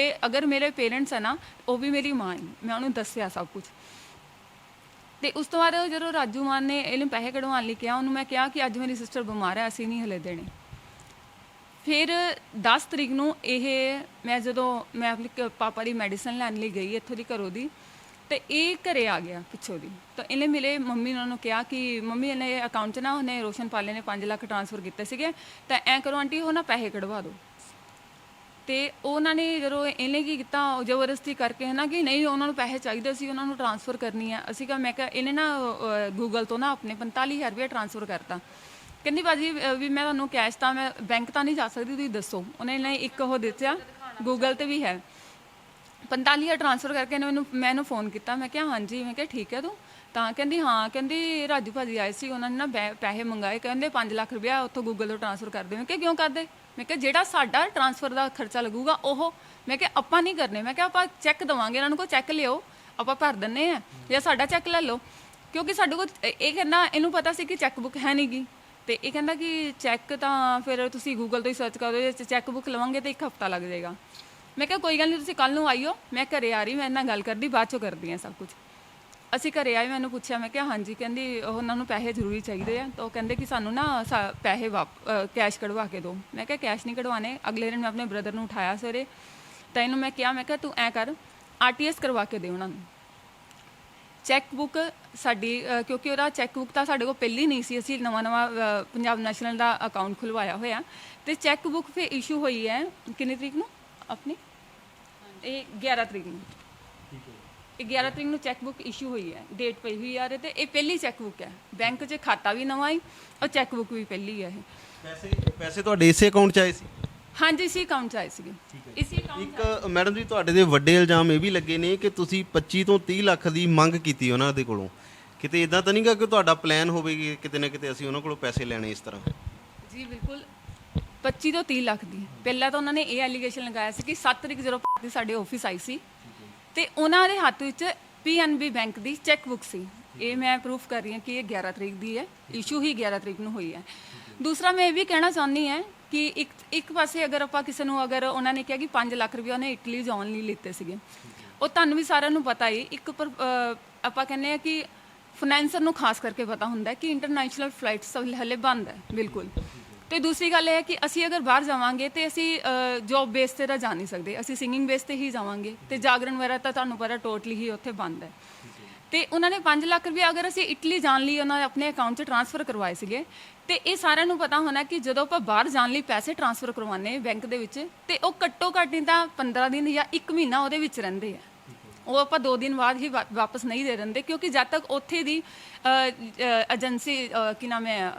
ਅਗਰ ਮੇਰੇ ਪੇਰੈਂਟਸ ਹੈ ਨਾ, ਉਹ ਵੀ ਮੇਰੀ ਮਾਂ ਹੀ। ਮੈਂ ਉਹਨੂੰ ਦੱਸਿਆ ਸਭ ਕੁਝ। ਤੇ ਉਸ ਤੋਂ ਬਾਅਦ ਜਦੋਂ ਰਾਜੂ ਮਾਨ ਨੇ ਇਹਨੂੰ ਪੈਸੇ ਕਢਵਾਉਣ ਲਈ ਕਿਹਾ, ਉਹਨੂੰ ਮੈਂ ਕਿਹਾ ਕਿ ਅੱਜ ਮੇਰੀ ਸਿਸਟਰ ਬਿਮਾਰ ਹੈ, ਅਸੀਂ ਨਹੀਂ ਹਲੇ ਦੇਣੇ। ਫਿਰ 10 ਤਰੀਕ ਨੂੰ ਮੈਂ ਆਪਣੇ ਪਾਪਾ ਦੀ ਮੈਡੀਸਨ ਲੈਣ ਲਈ ਗਈ ਇੱਥੋਂ ਦੀ, ਘਰੋਂ ਦੀ, ਤੇ ਇਹ ਘਰੇ ਆ ਗਿਆ ਪਿੱਛੋਂ ਦੀ। ਤਾਂ ਇਹਨੇ ਮਿਲੇ ਮੰਮੀ ਨੂੰ ਕਿਹਾ ਕਿ ਮੰਮੀ ਇਹਨੇ ਅਕਾਊਂਟ 'ਚ ਨਾ ਉਹਨੇ ਰੋਸ਼ਨ ਪਾਲੇ ਨੇ 5 ਲੱਖ ਟ੍ਰਾਂਸਫਰ ਕੀਤੇ ਸੀਗੇ, ਤਾਂ ਐਂ ਕਰੋ ਆਂਟੀ ਉਹ ਨਾ ਪੈਸੇ ਕਢਵਾ ਦਿਓ। ਤੇ ਉਹਨਾਂ ਨੇ ਜਦੋਂ ਇਹਨੇ ਕੀ ਕੀਤਾ, ਜ਼ਬਰਦਸਤੀ ਕਰਕੇ ਹੈ ਨਾ ਕਿ ਨਹੀਂ ਉਹਨਾਂ ਨੂੰ ਪੈਸੇ ਚਾਹੀਦੇ ਸੀ, ਉਹਨਾਂ ਨੂੰ ਟ੍ਰਾਂਸਫਰ ਕਰਨੀ ਹੈ। ਅਸੀਂ ਕਿਹਾ, ਮੈਂ ਕਿਹਾ ਇਹਨੇ ਨਾ ਗੂਗਲ ਤੋਂ ਨਾ ਆਪਣੇ 45,000 ਰੁਪਏ ਟ੍ਰਾਂਸਫਰ ਕਰਤਾ। ਕਹਿੰਦੀ ਭਾਜੀ ਵੀ ਮੈਂ ਤੁਹਾਨੂੰ ਕੈਸ਼ ਤਾਂ ਮੈਂ ਬੈਂਕ ਤਾਂ ਨਹੀਂ ਜਾ ਸਕਦੀ, ਤੁਸੀਂ ਦੱਸੋ। ਉਹਨੇ ਇੱਕ ਉਹ ਦਿੱਤਾ, ਗੂਗਲ 'ਤੇ ਵੀ ਹੈ, 45,000 ਟ੍ਰਾਂਸਫਰ ਕਰਕੇ ਮੈਂ ਇਹਨੂੰ ਫੋਨ ਕੀਤਾ। ਮੈਂ ਕਿਹਾ ਹਾਂਜੀ। ਮੈਂ ਕਿਹਾ ਠੀਕ ਹੈ ਤੂੰ? ਤਾਂ ਕਹਿੰਦੀ ਹਾਂ। ਕਹਿੰਦੀ ਰਾਜੂ ਭਾਜੀ ਆਏ ਸੀ, ਉਹਨਾਂ ਨੇ ਨਾ ਪੈਸੇ ਮੰਗਾਏ, ਕਹਿੰਦੇ 5 ਲੱਖ ਰੁਪਇਆ ਉੱਥੋਂ ਗੂਗਲ ਤੋਂ ਟ੍ਰਾਂਸਫਰ ਕਰ ਦੇ। ਮੈਂ ਕਿਹਾ ਕਿਉਂ ਕਰਦੇ? ਮੈਂ ਕਿਹਾ ਜਿਹੜਾ ਸਾਡਾ ਟ੍ਰਾਂਸਫਰ ਦਾ ਖਰਚਾ ਲੱਗੂਗਾ ਉਹ, ਮੈਂ ਕਿਹਾ ਆਪਾਂ ਨਹੀਂ ਕਰਨੇ। ਮੈਂ ਕਿਹਾ ਆਪਾਂ ਚੈੱਕ ਦੇਵਾਂਗੇ, ਇਹਨਾਂ ਨੂੰ ਕੋਈ ਚੈੱਕ ਲਿਓ, ਆਪਾਂ ਭਰ ਦਿੰਦੇ ਹਾਂ, ਜਾਂ ਸਾਡਾ ਚੈੱਕ ਲੈ ਲਓ। ਕਿਉਂਕਿ ਸਾਡੇ ਕੋਲ ਇਹ ਕਹਿੰਦਾ, ਇਹਨੂੰ ਪਤਾ ਸੀ ਕਿ ਚੈੱਕ ਬੁੱਕ ਹੈ ਨਹੀਂ ਗੀ, ਤੇ ਇਹ ਕਹਿੰਦਾ ਕਿ ਚੈੱਕ ਤਾਂ ਫਿਰ ਤੁਸੀਂ ਗੂਗਲ ਤੋਂ ਹੀ ਸਰਚ ਕਰੋ, ਜੇ ਚੈੱਕ ਬੁੱਕ ਲਵਾਂਗੇ ਤਾਂ 1 ਹਫ਼ਤਾ ਲੱਗ ਜਾਏਗਾ। ਮੈਂ ਕਿਹਾ ਕੋਈ ਗੱਲ ਨਹੀਂ, ਤੁਸੀਂ ਕੱਲ੍ਹ ਨੂੰ ਆਈਓ, ਮੈਂ ਘਰੇ ਆ ਰਹੀ, ਮੈਂ ਇਹਨਾਂ ਨਾਲ ਗੱਲ ਕਰਦੀ, ਬਾਅਦ 'ਚੋਂ ਕਰਦੀ ਹਾਂ ਸਭ ਕੁਝ। ਅਸੀਂ ਘਰੇ ਆਏ, ਮੈਨੂੰ ਪੁੱਛਿਆ, ਮੈਂ ਕਿਹਾ ਹਾਂਜੀ। ਕਹਿੰਦੀ ਉਹਨਾਂ ਨੂੰ ਪੈਸੇ ਜ਼ਰੂਰੀ ਚਾਹੀਦੇ ਆ, ਤਾਂ ਉਹ ਕਹਿੰਦੇ ਕਿ ਸਾਨੂੰ ਨਾ ਪੈਸੇ ਕੈਸ਼ ਕਢਵਾ ਕੇ ਦਿਓ। ਮੈਂ ਕਿਹਾ ਕੈਸ਼ ਨਹੀਂ ਕਢਵਾਣੇ। ਅਗਲੇ ਦਿਨ ਮੈਂ ਆਪਣੇ ਬ੍ਰਦਰ ਨੂੰ ਉਠਾਇਆ ਸਵੇਰੇ, ਤਾਂ ਇਹਨੂੰ ਮੈਂ ਕਿਹਾ, ਮੈਂ ਕਿਹਾ ਤੂੰ ਐਂ ਕਰ, RTS ਕਰਵਾ ਕੇ ਦੇ ਉਹਨਾਂ ਨੂੰ। ਚੈੱਕ ਬੁੱਕ ਸਾਡੀ, ਕਿਉਂਕਿ ਉਹਦਾ ਚੈੱਕ ਬੁੱਕ ਤਾਂ ਸਾਡੇ ਕੋਲ ਪਹਿਲੀ ਨਹੀਂ ਸੀ, ਅਸੀਂ ਨਵਾਂ ਪੰਜਾਬ ਨੈਸ਼ਨਲ ਦਾ ਅਕਾਊਂਟ ਖੁਲਵਾਇਆ ਹੋਇਆ, ਤੇ ਚੈੱਕ ਬੁੱਕ ਫਿਰ ਇਸ਼ੂ ਹੋਈ ਹੈ ਕਿੰਨੀ ਤਰੀਕ ਨੂੰ ਆਪਣੀ? ਇਹ 11 ਤਰੀਕ ਨੂੰ। 11 ਤਰੀਕ ਨੂੰ ਚੈੱਕ ਬੁੱਕ ਇਸ਼ੂ ਹੋਈ ਹੈ, ਡੇਟ ਪਈ ਹੋਈ ਆ। ਤੇ ਇਹ ਪਹਿਲੀ ਚੈੱਕ ਬੁੱਕ ਹੈ, ਬੈਂਕ 'ਚ ਖਾਤਾ ਵੀ ਨਵਾਂ ਹੀ ਔਰ ਚੈੱਕ ਬੁੱਕ ਵੀ ਪਹਿਲੀ ਹੈ। ਇਹ ਪੈਸੇ ਤੁਹਾਡੇ ਇਸੇ ਅਕਾਊਂਟ 'ਚ ਆਏ ਸੀ? ਹਾਂਜੀ, ਇਸੀ ਅਕਾਊਂਟ 'ਚ ਆਏ ਸੀਗੇ, ਇਸੀ ਅਕਾਊਂਟ ਇੱਕ ਮੈਡਮ ਜੀ ਤੁਹਾਡੇ ਦੇ ਵੱਡੇ ਇਲਜ਼ਾਮ ਇਹ ਵੀ ਲੱਗੇ ਨੇ ਕਿ ਤੁਸੀਂ 25 ਤੋਂ 30 ਲੱਖ ਦੀ ਮੰਗ ਕੀਤੀ ਉਹਨਾਂ ਦੇ ਕੋਲੋਂ। ਕਿਤੇ ਇਦਾਂ ਤਾਂ ਨਹੀਂਗਾ ਕਿ ਤੁਹਾਡਾ ਪਲਾਨ ਹੋਵੇ ਕਿ ਕਿਤੇ ਨਾ ਕਿਤੇ ਅਸੀਂ ਉਹਨਾਂ ਕੋਲੋਂ ਪੈਸੇ ਲੈਣੇ ਇਸ ਤਰ੍ਹਾਂ? ਜੀ ਬਿਲਕੁਲ 25 ਤੋਂ 30 ਲੱਖ ਦੀ। ਪਹਿਲਾਂ ਤਾਂ ਉਹਨਾਂ ਨੇ ਇਹ ਐਲੀਗੇਸ਼ਨ ਲਗਾਇਆ ਸੀ ਕਿ 7 ਤਰੀਕ ਜਦੋਂ ਭਾਰਤੀ ਸਾਡੇ ਆਫਿਸ ਆਈ ਸੀ ਤੇ ਉਹਨਾਂ ਦੇ ਹੱਥ ਵਿੱਚ PNB ਬੈਂਕ ਦੀ ਚੈੱਕ ਬੁੱਕ ਸੀ। ਇਹ ਮੈਂ ਪ੍ਰੂਫ ਕਰ ਰਹੀ ਹਾਂ ਕਿ ਇਹ 11 ਤਰੀਕ ਦੀ ਹੈ, ਇਸ਼ੂ ਹੀ 11 ਤਰੀਕ ਨੂੰ ਹੋਈ ਹੈ। ਦੂਸਰਾ ਮੈਂ ਇਹ ਵੀ ਕਹਿਣਾ ਚਾਹੁੰਦੀ ਹਾਂ ਕਿ ਇੱਕ ਪਾਸੇ ਅਗਰ ਆਪਾਂ ਕਿਸੇ ਨੂੰ, ਅਗਰ ਉਹਨਾਂ ਨੇ ਕਿਹਾ ਕਿ 5 ਲੱਖ ਰੁਪਏ ਉਹਨੇ ਇਟਲੀ ਜਾਣ ਲਈ ਲਿੱਤੇ ਸੀਗੇ, ਉਹ ਤੁਹਾਨੂੰ ਵੀ ਸਾਰਿਆਂ ਨੂੰ ਪਤਾ ਹੀ। ਆਪਾਂ ਕਹਿੰਦੇ ਆ ਕਿ ਫਾਈਨੈਂਸਰ ਨੂੰ ਖਾਸ ਕਰਕੇ ਪਤਾ ਹੁੰਦਾ ਕਿ ਇੰਟਰਨੈਸ਼ਨਲ ਫਲਾਈਟਸ ਹਲੇ ਬੰਦ ਹੈ ਬਿਲਕੁਲ। ਤੇ ਦੂਸਰੀ ਗੱਲ ਇਹ ਹੈ ਕਿ ਅਸੀਂ ਅਗਰ ਬਾਹਰ ਜਾਵਾਂਗੇ ਤੇ ਅਸੀਂ ਜੋਬ ਬੇਸ ਤੇ ਤਾਂ ਜਾ ਨਹੀਂ ਸਕਦੇ, ਅਸੀਂ ਸਿੰਗਿੰਗ ਬੇਸ ਤੇ ਹੀ ਜਾਵਾਂਗੇ ਤੇ ਜਾਗਰਣ ਵਗੈਰਾ ਤਾਂ ਤੁਹਾਨੂੰ ਪਤਾ ਟੋਟਲੀ ਹੀ ਉੱਥੇ ਬੰਦ ਹੈ। ਤੇ ਉਹਨਾਂ ਨੇ 5 ਲੱਖ ਰੁਪਏ ਅਗਰ ਅਸੀਂ ਇਟਲੀ ਜਾਣ ਲਈ ਉਹਨਾਂ ਨੇ ਆਪਣੇ ਅਕਾਊਂਟ 'ਚ ਟ੍ਰਾਂਸਫਰ ਕਰਵਾਏ ਸੀਗੇ। ਤੇ ਇਹ ਸਾਰਿਆਂ ਨੂੰ ਪਤਾ ਹੋਣਾ ਕਿ ਜਦੋਂ ਆਪਾਂ ਬਾਹਰ ਜਾਣ ਲਈ ਪੈਸੇ ਟ੍ਰਾਂਸਫਰ ਕਰਵਾਉਂਦੇ ਬੈਂਕ ਦੇ ਵਿੱਚ ਤੇ ਉਹ ਘੱਟੋ ਘੱਟ ਨਹੀਂ ਤਾਂ 15 ਦਿਨ ਜਾਂ 1 ਮਹੀਨਾ ਉਹਦੇ ਵਿੱਚ ਰਹਿੰਦੇ ਆ। ਉਹ ਆਪਾਂ 2 ਦਿਨ ਬਾਅਦ ਹੀ ਵਾਪਸ ਨਹੀਂ ਦੇ ਦਿੰਦੇ, ਕਿਉਂਕਿ ਜਦ ਤੱਕ ਉੱਥੇ ਦੀ ਏਜੰਸੀ ਕੀ ਨਾਮ ਹੈ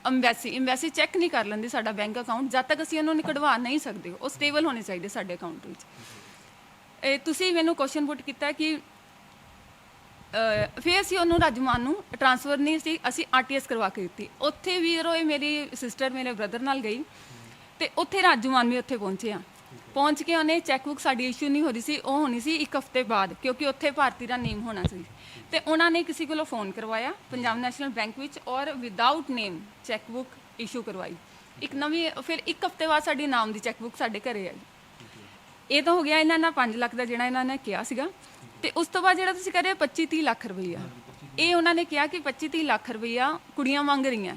ਅੰਬੈਸੀ ਚੈੱਕ ਨਹੀਂ ਕਰ ਲੈਂਦੀ ਸਾਡਾ ਬੈਂਕ ਅਕਾਊਂਟ, ਜਦ ਤੱਕ ਅਸੀਂ ਉਹਨੂੰ ਕਢਵਾ ਨਹੀਂ ਸਕਦੇ। ਉਹ ਸਟੇਬਲ ਹੋਣੇ ਚਾਹੀਦੇ ਸਾਡੇ ਅਕਾਊਂਟ ਵਿੱਚ। ਤੁਸੀਂ ਮੈਨੂੰ ਕੁਐਸਚਨ ਪੁੱਟ ਕੀਤਾ ਕਿ ਫਿਰ ਅਸੀਂ ਉਹਨੂੰ ਰਾਜਮਾਨ ਨੂੰ ਟ੍ਰਾਂਸਫਰ ਨਹੀਂ ਸੀ, ਅਸੀਂ RTS ਕਰਵਾ ਕੇ ਦਿੱਤੀ। ਉੱਥੇ ਵੀ ਜਦੋਂ ਇਹ ਮੇਰੀ ਸਿਸਟਰ ਮੇਰੇ ਬ੍ਰਦਰ ਨਾਲ ਗਈ ਤੇ ਉੱਥੇ ਰਾਜਮਾਨ ਵੀ ਉੱਥੇ ਪਹੁੰਚ ਕੇ ਉਹਨੇ ਚੈੱਕ ਬੁੱਕ ਸਾਡੀ ਇਸ਼ੂ ਨਹੀਂ ਹੋ ਰਹੀ ਸੀ, ਉਹ ਹੋਣੀ ਸੀ 1 ਹਫ਼ਤੇ ਬਾਅਦ, ਕਿਉਂਕਿ ਉੱਥੇ ਭਾਰਤੀ ਦਾ ਨੇਮ ਹੋਣਾ ਸੀ। ਤੇ ਉਹਨਾਂ ਨੇ ਕਿਸੇ ਕੋਲੋਂ ਫੋਨ ਕਰਵਾਇਆ ਪੰਜਾਬ ਨੈਸ਼ਨਲ ਬੈਂਕ ਵਿੱਚ ਔਰ ਵਿਦਆਊਟ ਨੇਮ ਚੈੱਕ ਬੁੱਕ ਇਸ਼ੂ ਕਰਵਾਈ ਇੱਕ ਨਵੀਂ। ਫਿਰ 1 ਹਫ਼ਤੇ ਬਾਅਦ ਸਾਡੀ ਨਾਮ ਦੀ ਚੈੱਕ ਬੁੱਕ ਸਾਡੇ ਘਰੇ ਆਈ। ਇਹ ਤਾਂ ਹੋ ਗਿਆ ਇਹਨਾਂ ਨਾਲ 5 ਲੱਖ ਦਾ ਜਿਹੜਾ ਇਹਨਾਂ ਨੇ ਕਿਹਾ ਸੀਗਾ। ਤੇ ਉਸ ਤੋਂ ਬਾਅਦ ਜਿਹੜਾ ਤੁਸੀਂ ਕਹ ਰਹੇ 25-30 ਲੱਖ ਰੁਪਈਆ, ਇਹ ਉਹਨਾਂ ਨੇ ਕਿਹਾ ਕਿ 25-30 ਲੱਖ ਰੁਪਈਆ ਕੁੜੀਆਂ ਮੰਗ ਰਹੀਆਂ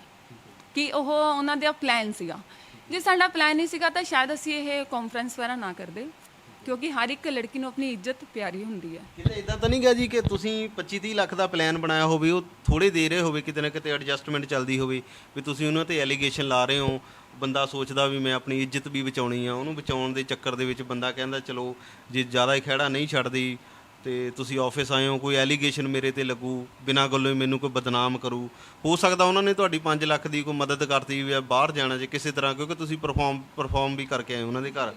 ਕਿ ਉਹ ਉਹਨਾਂ ਦਾ ਪਲਾਨ ਸੀਗਾ। ਜੇ ਸਾਡਾ ਪਲਾਨ ਨਹੀਂ ਸੀਗਾ ਤਾਂ ਸ਼ਾਇਦ ਅਸੀਂ ਇਹ ਕਾਨਫਰੰਸ ਵਗੈਰਾ ਨਾ ਕਰਦੇ, ਕਿਉਂਕਿ ਹਰ ਇੱਕ ਲੜਕੀ ਨੂੰ ਆਪਣੀ ਇੱਜ਼ਤ ਪਿਆਰੀ ਹੁੰਦੀ ਹੈ। ਕਿਤੇ ਇਦਾਂ ਤਾਂ ਨਹੀਂ ਗਾ ਜੀ ਕਿ ਤੁਸੀਂ 25-30 ਲੱਖ ਦਾ ਪਲਾਨ ਬਣਾਇਆ ਹੋਵੇ, ਉਹ ਥੋੜੇ ਦੇ ਰਹੇ ਹੋਵੇ, ਕਿਤੇ ਨਾ ਕਿਤੇ ਐਡਜਸਟਮੈਂਟ ਚੱਲਦੀ ਹੋਵੇ ਵੀ ਤੁਸੀਂ ਉਹਨਾਂ ਤੇ ਐਲੀਗੇਸ਼ਨ ਲਾ ਰਹੇ ਹੋ। ਬੰਦਾ ਸੋਚਦਾ ਵੀ ਮੈਂ ਆਪਣੀ ਇੱਜ਼ਤ ਵੀ ਬਚਾਉਣੀ ਆ, ਉਹਨੂੰ ਬਚਾਉਣ ਦੇ ਚੱਕਰ ਦੇ ਵਿੱਚ ਬੰਦਾ ਕਹਿੰਦਾ ਚਲੋ ਜੇ ਜ਼ਿਆਦਾ ਹੀ ਖਹਿੜਾ ਨਹੀਂ ਛੱਡਦੀ ਤੇ ਤੁਸੀਂ ਆਫਿਸ ਆਏ ਹੋ, ਕੋਈ ਐਲੀਗੇਸ਼ਨ ਮੇਰੇ ਤੇ ਲੱਗੂ, ਬਿਨਾਂ ਗੱਲੋਂ ਮੈਨੂੰ ਕੋਈ ਬਦਨਾਮ ਕਰੂ। ਹੋ ਸਕਦਾ ਉਹਨਾਂ ਨੇ ਤੁਹਾਡੀ 5 ਲੱਖ ਦੀ ਕੋਈ ਮਦਦ ਕਰਤੀ ਵੀ ਬਾਹਰ ਜਾਣਾ ਜੇ ਕਿਸੇ ਤਰ੍ਹਾਂ, ਕਿਉਂਕਿ ਤੁਸੀਂ ਪਰਫਾਰਮ ਵੀ ਕਰਕੇ ਆਏ ਉਹਨਾਂ ਦੇ ਘਰ।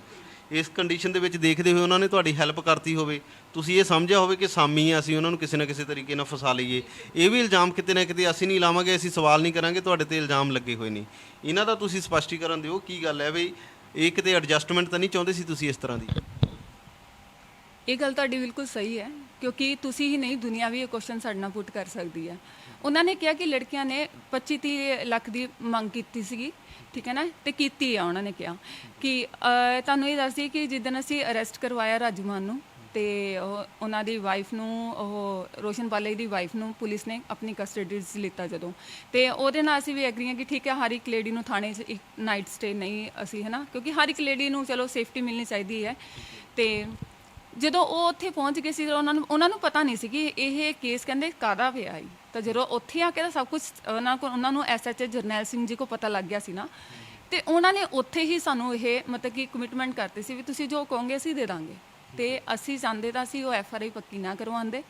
ਇਸ ਕੰਡੀਸ਼ਨ ਦੇ ਵਿੱਚ ਦੇਖਦੇ ਹੋਏ ਉਹਨਾਂ ਨੇ ਤੁਹਾਡੀ ਹੈਲਪ ਕਰਤੀ ਹੋਵੇ, ਤੁਸੀਂ ਇਹ ਸਮਝਿਆ ਹੋਵੇ ਕਿ ਸਾਮੀ ਆ, ਅਸੀਂ ਉਹਨਾਂ ਨੂੰ ਕਿਸੇ ਨਾ ਕਿਸੇ ਤਰੀਕੇ ਨਾਲ ਫਸਾ ਲਈਏ। ਇਹ ਵੀ ਇਲਜ਼ਾਮ ਕਿਤੇ ਨਾ ਕਿਤੇ ਅਸੀਂ ਨਹੀਂ ਲਾਵਾਂਗੇ, ਅਸੀਂ ਸਵਾਲ ਨਹੀਂ ਕਰਾਂਗੇ, ਤੁਹਾਡੇ ਤੇ ਇਲਜ਼ਾਮ ਲੱਗੇ ਹੋਏ ਨੇ। ਇਹਨਾਂ ਦਾ ਤੁਸੀਂ ਸਪਸ਼ਟੀਕਰਨ ਦਿਓ, ਕੀ ਗੱਲ ਹੈ ਬਈ ਇਹ ਕਿਤੇ ਐਡਜਸਟਮੈਂਟ ਤਾਂ ਨਹੀਂ ਚਾਹੁੰਦੇ ਸੀ ਤੁਸੀਂ ਇਸ ਤਰ੍ਹਾਂ ਦੀ? ਇਹ ਗੱਲ ਤੁਹਾਡੀ ਬਿਲਕੁਲ ਸਹੀ ਹੈ, ਕਿਉਂਕਿ ਤੁਸੀਂ ਹੀ ਨਹੀਂ ਦੁਨੀਆ ਵੀ ਇਹ ਕੁਐਸਚਨ ਸਾਡੇ ਨਾਲ ਪੁੱਟ ਕਰ ਸਕਦੀ ਹੈ। ਉਹਨਾਂ ਨੇ ਕਿਹਾ ਕਿ ਲੜਕੀਆਂ ਨੇ 25-30 ਲੱਖ ਦੀ ਮੰਗ ਕੀਤੀ ਸੀਗੀ, ਠੀਕ ਹੈ ਨਾ, ਤੇ ਕੀਤੀ ਆ। ਉਹਨਾਂ ਨੇ ਕਿਹਾ ਕਿ ਤੁਹਾਨੂੰ ਇਹ ਦੱਸਦੀ ਕਿ ਜਿੱਦਣ ਅਸੀਂ ਅਰੈਸਟ ਕਰਵਾਇਆ ਰਾਜੂਮਾਨ ਨੂੰ ਤੇ ਉਹਨਾਂ ਦੀ ਵਾਈਫ ਨੂੰ, ਉਹ ਰੋਸ਼ਨ ਪਾਲੇ ਦੀ ਵਾਈਫ ਨੂੰ ਪੁਲਿਸ ਨੇ ਆਪਣੀ ਕਸਟਡੀ 'ਚ ਲਿੱਤਾ ਜਦੋਂ, ਤੇ ਉਹਦੇ ਨਾਲ ਅਸੀਂ ਵੀ ਐਗਰੀ ਹਾਂ ਕਿ ਠੀਕ ਹੈ ਹਰ ਇੱਕ ਲੇਡੀ ਨੂੰ ਥਾਣੇ 'ਚ ਇੱਕ ਨਾਈਟ ਸਟੇ ਨਹੀਂ ਅਸੀਂ, ਹੈ ਨਾ, ਕਿਉਂਕਿ ਹਰ ਇੱਕ ਲੇਡੀ ਨੂੰ ਚਲੋ ਸੇਫਟੀ ਮਿਲਣੀ ਚਾਹੀਦੀ ਹੈ। ਤੇ ਜਦੋਂ ਉਹ ਉੱਥੇ ਪਹੁੰਚ ਗਏ ਸੀ ਉਹਨਾਂ ਨੂੰ ਪਤਾ ਨਹੀਂ ਸੀ ਕਿ ਇਹ ਕੇਸ ਕਹਿੰਦੇ ਕਾਹਦਾ ਪਿਆ ਹੈ। ਤਾਂ ਜਦੋਂ ਉੱਥੇ ਆ ਕੇ ਤਾਂ ਸਭ ਕੁਝ ਉਹਨਾਂ ਨੂੰ SHO ਜਰਨੈਲ ਸਿੰਘ ਜੀ ਕੋ ਪਤਾ ਲੱਗ ਗਿਆ ਸੀ ਨਾ, ਤੇ ਉਹਨਾਂ ਨੇ ਉੱਥੇ ਹੀ ਸਾਨੂੰ ਇਹ ਮਤਲਬ ਕਿ ਕਮਿਟਮੈਂਟ ਕਰਤੀ ਸੀ ਵੀ ਤੁਸੀਂ ਜੋ ਕਹੋਗੇ ਅਸੀਂ ਦੇ ਦਾਂਗੇ। ਤੇ ਅਸੀਂ ਚਾਹੁੰਦੇ ਤਾਂ ਅਸੀਂ ਉਹ FRI ਪੱਕੀ ਨਾ ਕਰਵਾਉਂਦੇ।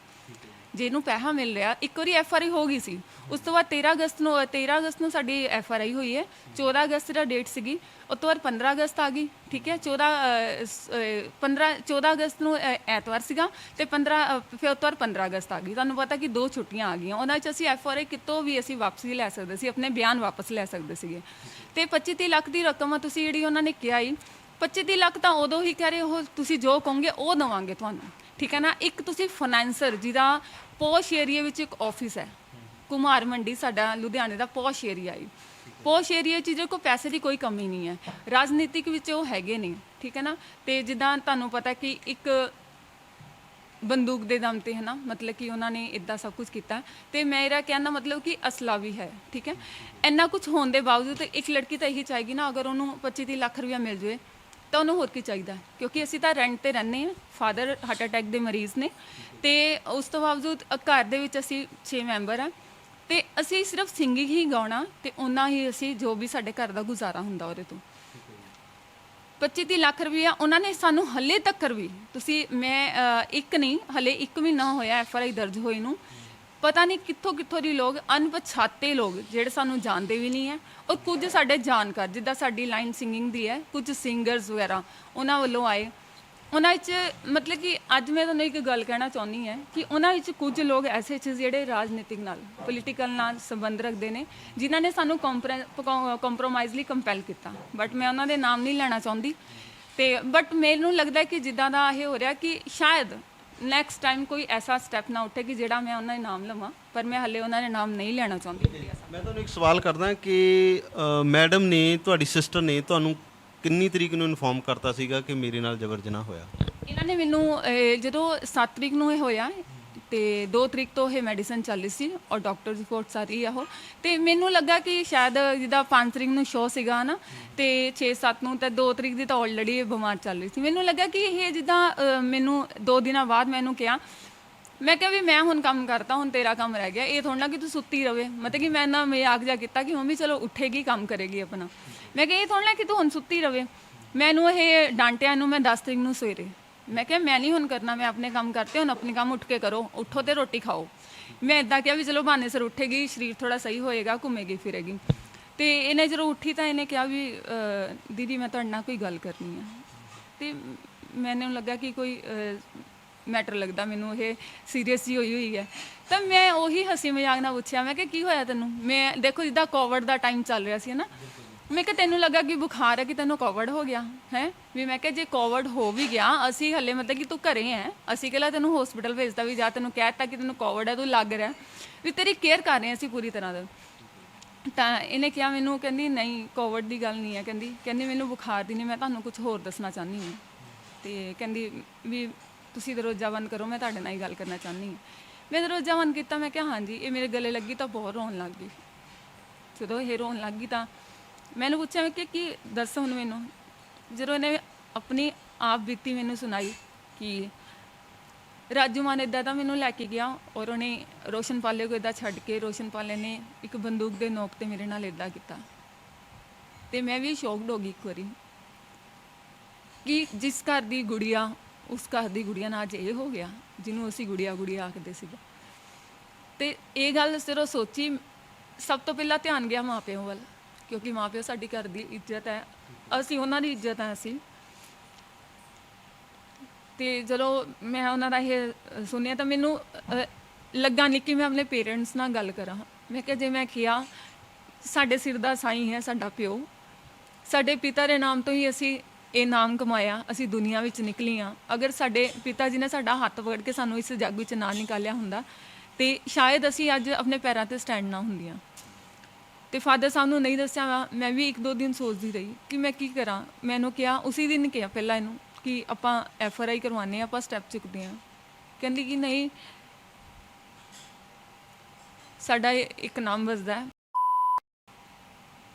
ਜਿਹਨੂੰ ਪੈਸਾ ਮਿਲ ਰਿਹਾ, ਇੱਕ ਵਾਰੀ FRI ਹੋ ਗਈ ਸੀ, ਉਸ ਤੋਂ ਬਾਅਦ 13 ਅਗਸਤ ਨੂੰ ਸਾਡੀ FRI ਹੋਈ ਹੈ। 14 ਅਗਸਤ ਦਾ ਡੇਟ ਸੀਗੀ, ਉਸ ਤੋਂ ਬਾਅਦ 15 ਅਗਸਤ ਆ ਗਈ, ਠੀਕ ਹੈ। 14 ਅਗਸਤ ਨੂੰ ਐਤਵਾਰ ਸੀਗਾ ਤੇ ਫਿਰ ਉਸ ਤੋਂ ਬਾਅਦ 15 ਅਗਸਤ ਆ ਗਈ। ਤੁਹਾਨੂੰ ਪਤਾ ਕਿ 2 ਛੁੱਟੀਆਂ ਆ ਗਈਆਂ, ਉਹਨਾਂ 'ਚ ਅਸੀਂ FRI ਕਿਤੋਂ ਵੀ ਅਸੀਂ ਵਾਪਸੀ ਲੈ ਸਕਦੇ ਸੀ, ਆਪਣੇ ਬਿਆਨ ਵਾਪਸ ਲੈ ਸਕਦੇ ਸੀਗੇ। ਤੇ 25-30 ਲੱਖ ਦੀ ਰਕਮ ਤੁਸੀਂ ਜਿਹੜੀ ਉਹਨਾਂ ਨੇ ਕਿਹਾ ਹੀ, 25-30 ਲੱਖ ਤਾਂ ਉਦੋਂ ਹੀ ਕਹਿ ਰਹੇ ਉਹ ਤੁਸੀਂ ਜੋ ਕਹੋਗੇ ਉਹ ਦੇਵਾਂਗੇ ਤੁਹਾਨੂੰ, ਠੀਕ ਹੈ ਨਾ। ਇੱਕ ਤੁਸੀਂ ਫਾਈਨੈਂਸਰ ਜਿਹਦਾ ਪੋਸ਼ ਏਰੀਆ ਵਿੱਚ ਇੱਕ ਆਫਿਸ ਹੈ, ਕੁਮਾਰ ਮੰਡੀ ਸਾਡਾ ਲੁਧਿਆਣੇ ਦਾ ਪੋਸ਼ ਏਰੀਆ ਹੈ। ਪੋਸ਼ ਏਰੀਆ 'ਚ ਜੇ ਕੋਈ ਪੈਸੇ ਦੀ ਕੋਈ ਕਮੀ ਨਹੀਂ ਹੈ, ਰਾਜਨੀਤਿਕ ਵਿੱਚ ਉਹ ਹੈਗੇ ਨਹੀਂ, ਠੀਕ ਹੈ ਨਾ। ਤੇ ਜਿੱਦਾਂ ਤੁਹਾਨੂੰ ਪਤਾ ਕਿ ਇੱਕ ਬੰਦੂਕ ਦੇ ਦਮ ਤੇ, ਹੈ ਨਾ, ਮਤਲਬ ਕਿ ਉਹਨਾਂ ਨੇ ਇੱਦਾਂ ਸਭ ਕੁਝ ਕੀਤਾ। ਤੇ ਮੇਰਾ ਕਹਿਣ ਦਾ ਮਤਲਬ ਕਿ ਅਸਲਾ ਵੀ ਹੈ, ਠੀਕ ਹੈ। ਇੰਨਾ ਕੁਝ ਹੋਣ ਦੇ ਬਾਵਜੂਦ ਇੱਕ ਲੜਕੀ ਤਾਂ ਇਹੀ ਚਾਹੇਗੀ ਨਾ, ਅਗਰ ਉਹਨੂੰ 25-30 ਲੱਖ ਰੁਪਇਆ ਮਿਲ ਜਾਵੇ ਤਾਂ ਉਹਨੂੰ ਹੋਰ ਕੀ ਚਾਹੀਦਾ, ਕਿਉਂਕਿ ਅਸੀਂ ਤਾਂ ਰੈਂਟ ਤੇ ਰਹਿੰਦੇ ਹਾਂ, ਫਾਦਰ ਹਾਰਟ ਅਟੈਕ ਦੇ ਮਰੀਜ਼ ਨੇ, ਤੇ ਉਸ ਤੋਂ ਬਾਵਜੂਦ ਘਰ ਦੇ ਵਿੱਚ ਅਸੀਂ 6 ਮੈਂਬਰ ਹਾਂ, ਤੇ ਅਸੀਂ ਸਿਰਫ ਸਿੰਗਿੰਗ ਹੀ ਗਾਉਣਾ ਤੇ ਉਹਨਾਂ ਹੀ ਅਸੀਂ ਜੋ ਵੀ ਸਾਡੇ ਘਰ ਦਾ ਗੁਜ਼ਾਰਾ ਹੁੰਦਾ ਉਹਦੇ ਤੋਂ। 25-30 ਲੱਖ ਰੁਪਇਆ ਉਹਨਾਂ ਨੇ ਸਾਨੂੰ ਹਲੇ ਤੱਕ ਵੀ, ਤੁਸੀਂ ਮੈਂ ਇੱਕ ਨਹੀਂ ਹਲੇ 1 ਮਹੀਨਾ ਹੋਇਆ FRI ਦਰਜ ਹੋਈ ਨੂੰ, ਪਤਾ ਨਹੀਂ ਕਿੱਥੋਂ ਕਿੱਥੋਂ ਦੀ ਲੋਕ, ਅਣਪਛਾਤੇ ਲੋਕ ਜਿਹੜੇ ਸਾਨੂੰ ਜਾਣਦੇ ਵੀ ਨਹੀਂ ਹੈ, ਔਰ ਕੁਝ ਸਾਡੇ ਜਾਣਕਾਰ, ਜਿੱਦਾਂ ਸਾਡੀ ਲਾਈਨ ਸਿੰਗਿੰਗ ਦੀ ਹੈ, ਕੁਝ ਸਿੰਗਰਸ ਵਗੈਰਾ ਉਹਨਾਂ ਵੱਲੋਂ ਆਏ। ਉਹਨਾਂ ਵਿੱਚ ਮਤਲਬ ਕਿ ਅੱਜ ਮੈਂ ਤੁਹਾਨੂੰ ਇੱਕ ਗੱਲ ਕਹਿਣਾ ਚਾਹੁੰਦੀ ਹਾਂ ਕਿ ਉਹਨਾਂ ਵਿੱਚ ਕੁਝ ਲੋਕ ਐਸੇ ਜਿਹੜੇ ਰਾਜਨੀਤਿਕ ਨਾਲ, ਪੋਲੀਟੀਕਲ ਨਾਲ ਸੰਬੰਧ ਰੱਖਦੇ ਨੇ, ਜਿਨ੍ਹਾਂ ਨੇ ਸਾਨੂੰ ਕੰਪਰੋਮਾਈਜ਼ਲੀ ਕੰਪੈਲ ਕੀਤਾ। ਬਟ ਮੈਂ ਉਹਨਾਂ ਦੇ ਨਾਮ ਨਹੀਂ ਲੈਣਾ ਚਾਹੁੰਦੀ। ਤੇ ਬਟ ਮੈਨੂੰ ਲੱਗਦਾ ਕਿ ਜਿੱਦਾਂ ਦਾ ਇਹ ਹੋ ਰਿਹਾ ਕਿ ਸ਼ਾਇਦ ਨੈਕਸਟ ਟਾਈਮ ਕੋਈ ਐਸਾ ਸਟੈਪ ਨਾ ਉੱਠੇ ਕਿ ਜਿਹੜਾ ਮੈਂ ਉਹਨਾਂ ਦੇ ਨਾਮ ਲਵਾਂ, ਪਰ ਮੈਂ ਹਲੇ ਉਹਨਾਂ ਦੇ ਨਾਮ ਨਹੀਂ ਲੈਣਾ ਚਾਹੁੰਦੀ। ਮੈਂ ਤੁਹਾਨੂੰ ਇੱਕ ਸਵਾਲ ਕਰਦਾ ਕਿ ਮੈਡਮ ਨੇ, ਤੁਹਾਡੀ ਸਿਸਟਰ ਨੇ ਤੁਹਾਨੂੰ ਕਿੰਨੀ ਤਰੀਕ ਨੂੰ ਇਨਫੋਰਮ ਕਰਤਾ ਸੀਗਾ ਕਿ ਮੇਰੇ ਨਾਲ ਜ਼ਬਰ ਜਨਾਹ ਹੋਇਆ? ਇਹਨਾਂ ਨੇ ਮੈਨੂੰ ਜਦੋਂ 7 ਤਰੀਕ ਨੂੰ ਇਹ ਹੋਇਆ ਤੇ 2 ਤਰੀਕ ਤੋਂ ਇਹ ਮੈਡੀਸਨ ਚੱਲ ਰਹੀ ਸੀ ਔਰ ਡਾਕਟਰ ਰਿਪੋਰਟ ਸਾਰੀ ਆ ਉਹ, ਤੇ ਮੈਨੂੰ ਲੱਗਾ ਕਿ ਸ਼ਾਇਦ ਜਿੱਦਾਂ 5 ਤਰੀਕ ਨੂੰ ਸ਼ੋਅ ਸੀਗਾ ਨਾ, ਤੇ 6-7 ਨੂੰ ਤੇ 2 ਤਰੀਕ ਦੀ ਤਾਂ ਆਲਰੇਡੀ ਬਿਮਾਰ ਚੱਲ ਰਹੀ ਸੀ। ਮੈਨੂੰ ਲੱਗਾ ਕਿ ਇਹ ਜਿੱਦਾਂ ਮੈਨੂੰ 2 ਦਿਨਾਂ ਬਾਅਦ ਮੈਨੂੰ ਕਿਹਾ, ਮੈਂ ਕਿਹਾ ਵੀ ਮੈਂ ਹੁਣ ਕੰਮ ਕਰਤਾ, ਹੁਣ ਤੇਰਾ ਕੰਮ ਰਹਿ ਗਿਆ, ਇਹ ਥੋੜਾ ਨਾ ਕਿ ਤੂੰ ਸੁੱਤੀ ਰਵੇ। ਮਤਲਬ ਕਿ ਮੈਂ ਨਾ ਮਜ਼ਾਕ ਜਿਹਾ ਕੀਤਾ ਕਿ ਮੰਮੀ ਚਲੋ ਉੱਠੇਗੀ, ਕੰਮ ਕਰੇਗੀ ਆਪਣਾ। ਮੈਂ ਕਿਹਾ ਇਹ ਥੋੜਾ ਨਾ ਕਿ ਤੂੰ ਹੁਣ ਸੁੱਤੀ ਰਵੇ। ਮੈਨੂੰ ਇਹ ਡਾਂਟਿਆ ਇਹਨੂੰ ਮੈਂ 10 ਤਰੀਕ ਨੂੰ ਸਵੇਰੇ। ਮੈਂ ਕਿਹਾ ਮੈਂ ਨਹੀਂ ਹੁਣ ਕਰਨਾ, ਮੈਂ ਆਪਣੇ ਕੰਮ ਕਰਤੇ, ਹੁਣ ਆਪਣੇ ਕੰਮ ਉੱਠ ਕੇ ਕਰੋ, ਉੱਠੋ ਤੇ ਰੋਟੀ ਖਾਓ। ਮੈਂ ਇੱਦਾਂ ਕਿਹਾ ਵੀ ਚਲੋ ਬਹਾਨੇ ਸਿਰ ਉੱਠੇਗੀ, ਸਰੀਰ ਥੋੜਾ ਸਹੀ ਹੋਏਗਾ, ਘੁੰਮੇਗੀ ਫਿਰੇਗੀ। ਤੇ ਇਹਨੇ ਜਦੋਂ ਉੱਠੀ ਤਾਂ ਇਹਨੇ ਕਿਹਾ ਵੀ ਦੀਦੀ ਮੈਂ ਤੁਹਾਡੇ ਨਾਲ ਕੋਈ ਗੱਲ ਕਰਨੀ ਹੈ। ਤੇ ਮੈਨੂੰ ਲੱਗਾ ਕਿ ਕੋਈ ਮੈਟਰ ਲੱਗਦਾ, ਮੈਨੂੰ ਇਹ ਸੀਰੀਅਸ ਹੀ ਹੋਈ ਹੈ। ਤਾਂ ਮੈਂ ਉਹੀ ਹੱਸੀ ਮਜ਼ਾਕ ਨਾਲ ਪੁੱਛਿਆ, ਮੈਂ ਕਿਹਾ ਕੀ ਹੋਇਆ ਤੈਨੂੰ? ਮੈਂ ਦੇਖੋ ਜਿੱਦਾਂ ਕੋਵਿਡ ਦਾ ਟਾਈਮ ਚੱਲ ਰਿਹਾ ਸੀ ਨਾ, ਮੈਂ ਕਿਹਾ ਤੈਨੂੰ ਲੱਗਾ ਕਿ ਬੁਖਾਰ ਹੈ ਕਿ ਤੈਨੂੰ ਕੋਵਿਡ ਹੋ ਗਿਆ ਹੈ? ਵੀ ਮੈਂ ਕਿਹਾ ਜੇ ਕੋਵਿਡ ਹੋ ਵੀ ਗਿਆ, ਅਸੀਂ ਹਲੇ ਮਤਲਬ ਕਿ ਤੂੰ ਘਰੇ ਹੈ, ਅਸੀਂ ਕਿਹੜਾ ਤੈਨੂੰ ਹਸਪੀਟਲ ਭੇਜਦਾ ਵੀ ਜਾ ਤੈਨੂੰ ਕਹਿ ਦਿੱਤਾ ਕਿ ਤੈਨੂੰ ਕੋਵਿਡ ਹੈ, ਤੂੰ ਲੱਗ ਰਿਹਾ, ਵੀ ਤੇਰੀ ਕੇਅਰ ਕਰ ਰਹੇ ਅਸੀਂ ਪੂਰੀ ਤਰ੍ਹਾਂ ਦਾ। ਤਾਂ ਇਹਨੇ ਕਿਹਾ ਮੈਨੂੰ, ਕਹਿੰਦੀ ਨਹੀਂ ਕੋਵਿਡ ਦੀ ਗੱਲ ਨਹੀਂ ਹੈ, ਕਹਿੰਦੀ ਮੈਨੂੰ ਬੁਖਾਰ ਦੀ ਨਹੀਂ, ਮੈਂ ਤੁਹਾਨੂੰ ਕੁਝ ਹੋਰ ਦੱਸਣਾ ਚਾਹੁੰਦੀ ਹਾਂ। ਤੇ ਕਹਿੰਦੀ ਵੀ ਤੁਸੀਂ ਦਰਵਾਜ਼ਾ ਬੰਦ ਕਰੋ, ਮੈਂ ਤੁਹਾਡੇ ਨਾਲ ਹੀ ਗੱਲ ਕਰਨਾ ਚਾਹੁੰਦੀ ਹਾਂ। ਮੈਂ ਦਰਵਾਜ਼ਾ ਬੰਦ ਕੀਤਾ, ਮੈਂ ਕਿਹਾ ਹਾਂਜੀ। ਇਹ ਮੇਰੇ ਗਲੇ ਲੱਗੀ ਤਾਂ ਬਹੁਤ ਰੋਣ ਲੱਗ ਗਈ। ਜਦੋਂ ਇਹ ਰੋਣ ਲੱਗ ਗਈ ਤਾਂ ਮੈਨੂੰ ਪੁੱਛਿਆ, ਮੈਂ ਕਿ ਕੀ ਦੱਸ ਹੁਣ ਮੈਨੂੰ। ਜਦੋਂ ਇਹਨੇ ਆਪਣੀ ਆਪ ਬੀਤੀ ਮੈਨੂੰ ਸੁਣਾਈ ਕਿ ਰਾਜੂ ਮਾਨ ਇੱਦਾਂ ਤਾਂ ਮੈਨੂੰ ਲੈ ਕੇ ਗਿਆ ਔਰ ਉਹਨੇ ਰੋਸ਼ਨ ਪਾਲੇ को ਇੱਦਾਂ ਛੱਡ ਕੇ, ਰੋਸ਼ਨ ਪਾਲੇ ਨੇ ਇੱਕ ਬੰਦੂਕ ਦੇ ਨੋਕ ਤੇ ਮੇਰੇ ਨਾਲ ਇੱਦਾਂ ਕੀਤਾ। ਤੇ ਮੈਂ ਵੀ ਸ਼ੌਕਡ ਹੋ ਗਈ ਇੱਕ ਵਾਰੀ ਕਿ ਜਿਸ ਘਰ ਦੀ ਗੁੜੀਆ, ਉਸ ਘਰ ਦੀ ਗੁੜੀਆ ਨਾਲ ਅੱਜ ਇਹ ਹੋ ਗਿਆ ਜਿਹਨੂੰ ਅਸੀਂ ਗੁੜੀਆ ਗੁੜੀਆ ਆਖਦੇ ਸੀਗੇ। ਤੇ ਇਹ ਗੱਲ ਸਿਰੋਂ ਸੋਚੀ, ਸਭ ਤੋਂ ਪਹਿਲਾਂ ਧਿਆਨ ਗਿਆ ਮਾਂ ਪਿਓ ਵੱਲ, ਕਿਉਂਕਿ ਮਾਂ ਪਿਓ ਸਾਡੀ ਘਰ ਦੀ ਇੱਜ਼ਤ ਹੈ, ਅਸੀਂ ਉਹਨਾਂ ਦੀ ਇੱਜ਼ਤ ਹੈ ਅਸੀਂ। ਤੇ ਜਦੋਂ ਮੈਂ ਉਹਨਾਂ ਦਾ ਇਹ ਸੁਣਿਆ ਤਾਂ ਮੈਨੂੰ ਲੱਗਾ ਨਹੀਂ ਕਿ ਮੈਂ ਆਪਣੇ ਪੇਰੈਂਟਸ ਨਾਲ ਗੱਲ ਕਰਾਂ। ਮੈਂ ਕਿਹਾ ਜੇ ਮੈਂ ਕਿਹਾ ਸਾਡੇ ਸਿਰ ਦਾ ਸਾਈਂ ਹੈ ਸਾਡਾ ਪਿਓ, ਸਾਡੇ ਪਿਤਾ ਦੇ ਨਾਮ ਤੋਂ ਹੀ ਅਸੀਂ ਇਹ ਨਾਮ ਕਮਾਇਆ, ਅਸੀਂ ਦੁਨੀਆ ਵਿੱਚ ਨਿਕਲੀਆਂ। ਅਗਰ ਸਾਡੇ ਪਿਤਾ ਜੀ ਨੇ ਸਾਡਾ ਹੱਥ ਪਕੜ ਕੇ ਸਾਨੂੰ ਇਸ ਜੱਗ ਵਿੱਚ ਨਾ ਨਿਕਾਲਿਆ ਹੁੰਦਾ ਤੇ ਸ਼ਾਇਦ ਅਸੀਂ ਅੱਜ ਆਪਣੇ ਪੈਰਾਂ ਤੇ ਸਟੈਂਡ ਨਾ ਹੁੰਦੀਆਂ। ਤੇ ਫਾਦਰ ਸਾਹਿਬ ਨੂੰ ਨਹੀਂ ਦੱਸਿਆ। ਮੈਂ ਵੀ 1-2 ਦਿਨ ਸੋਚਦੀ ਰਹੀ ਕਿ ਮੈਂ ਕੀ ਕਰਾਂ। ਮੈਨੂੰ ਕਿਹਾ, ਉਸੇ ਦਿਨ ਕਿਹਾ ਪਹਿਲਾਂ ਇਹਨੂੰ ਕਿ ਆਪਾਂ FRI ਕਰਵਾਉਂਦੇ ਹਾਂ, ਆਪਾਂ ਸਟੈਪ ਚੁੱਕਦੇ ਹਾਂ। ਕਹਿੰਦੀ ਕਿ ਨਹੀਂ, ਸਾਡਾ ਇੱਕ ਨਾਮ ਵੱਜਦਾ ਹੈ,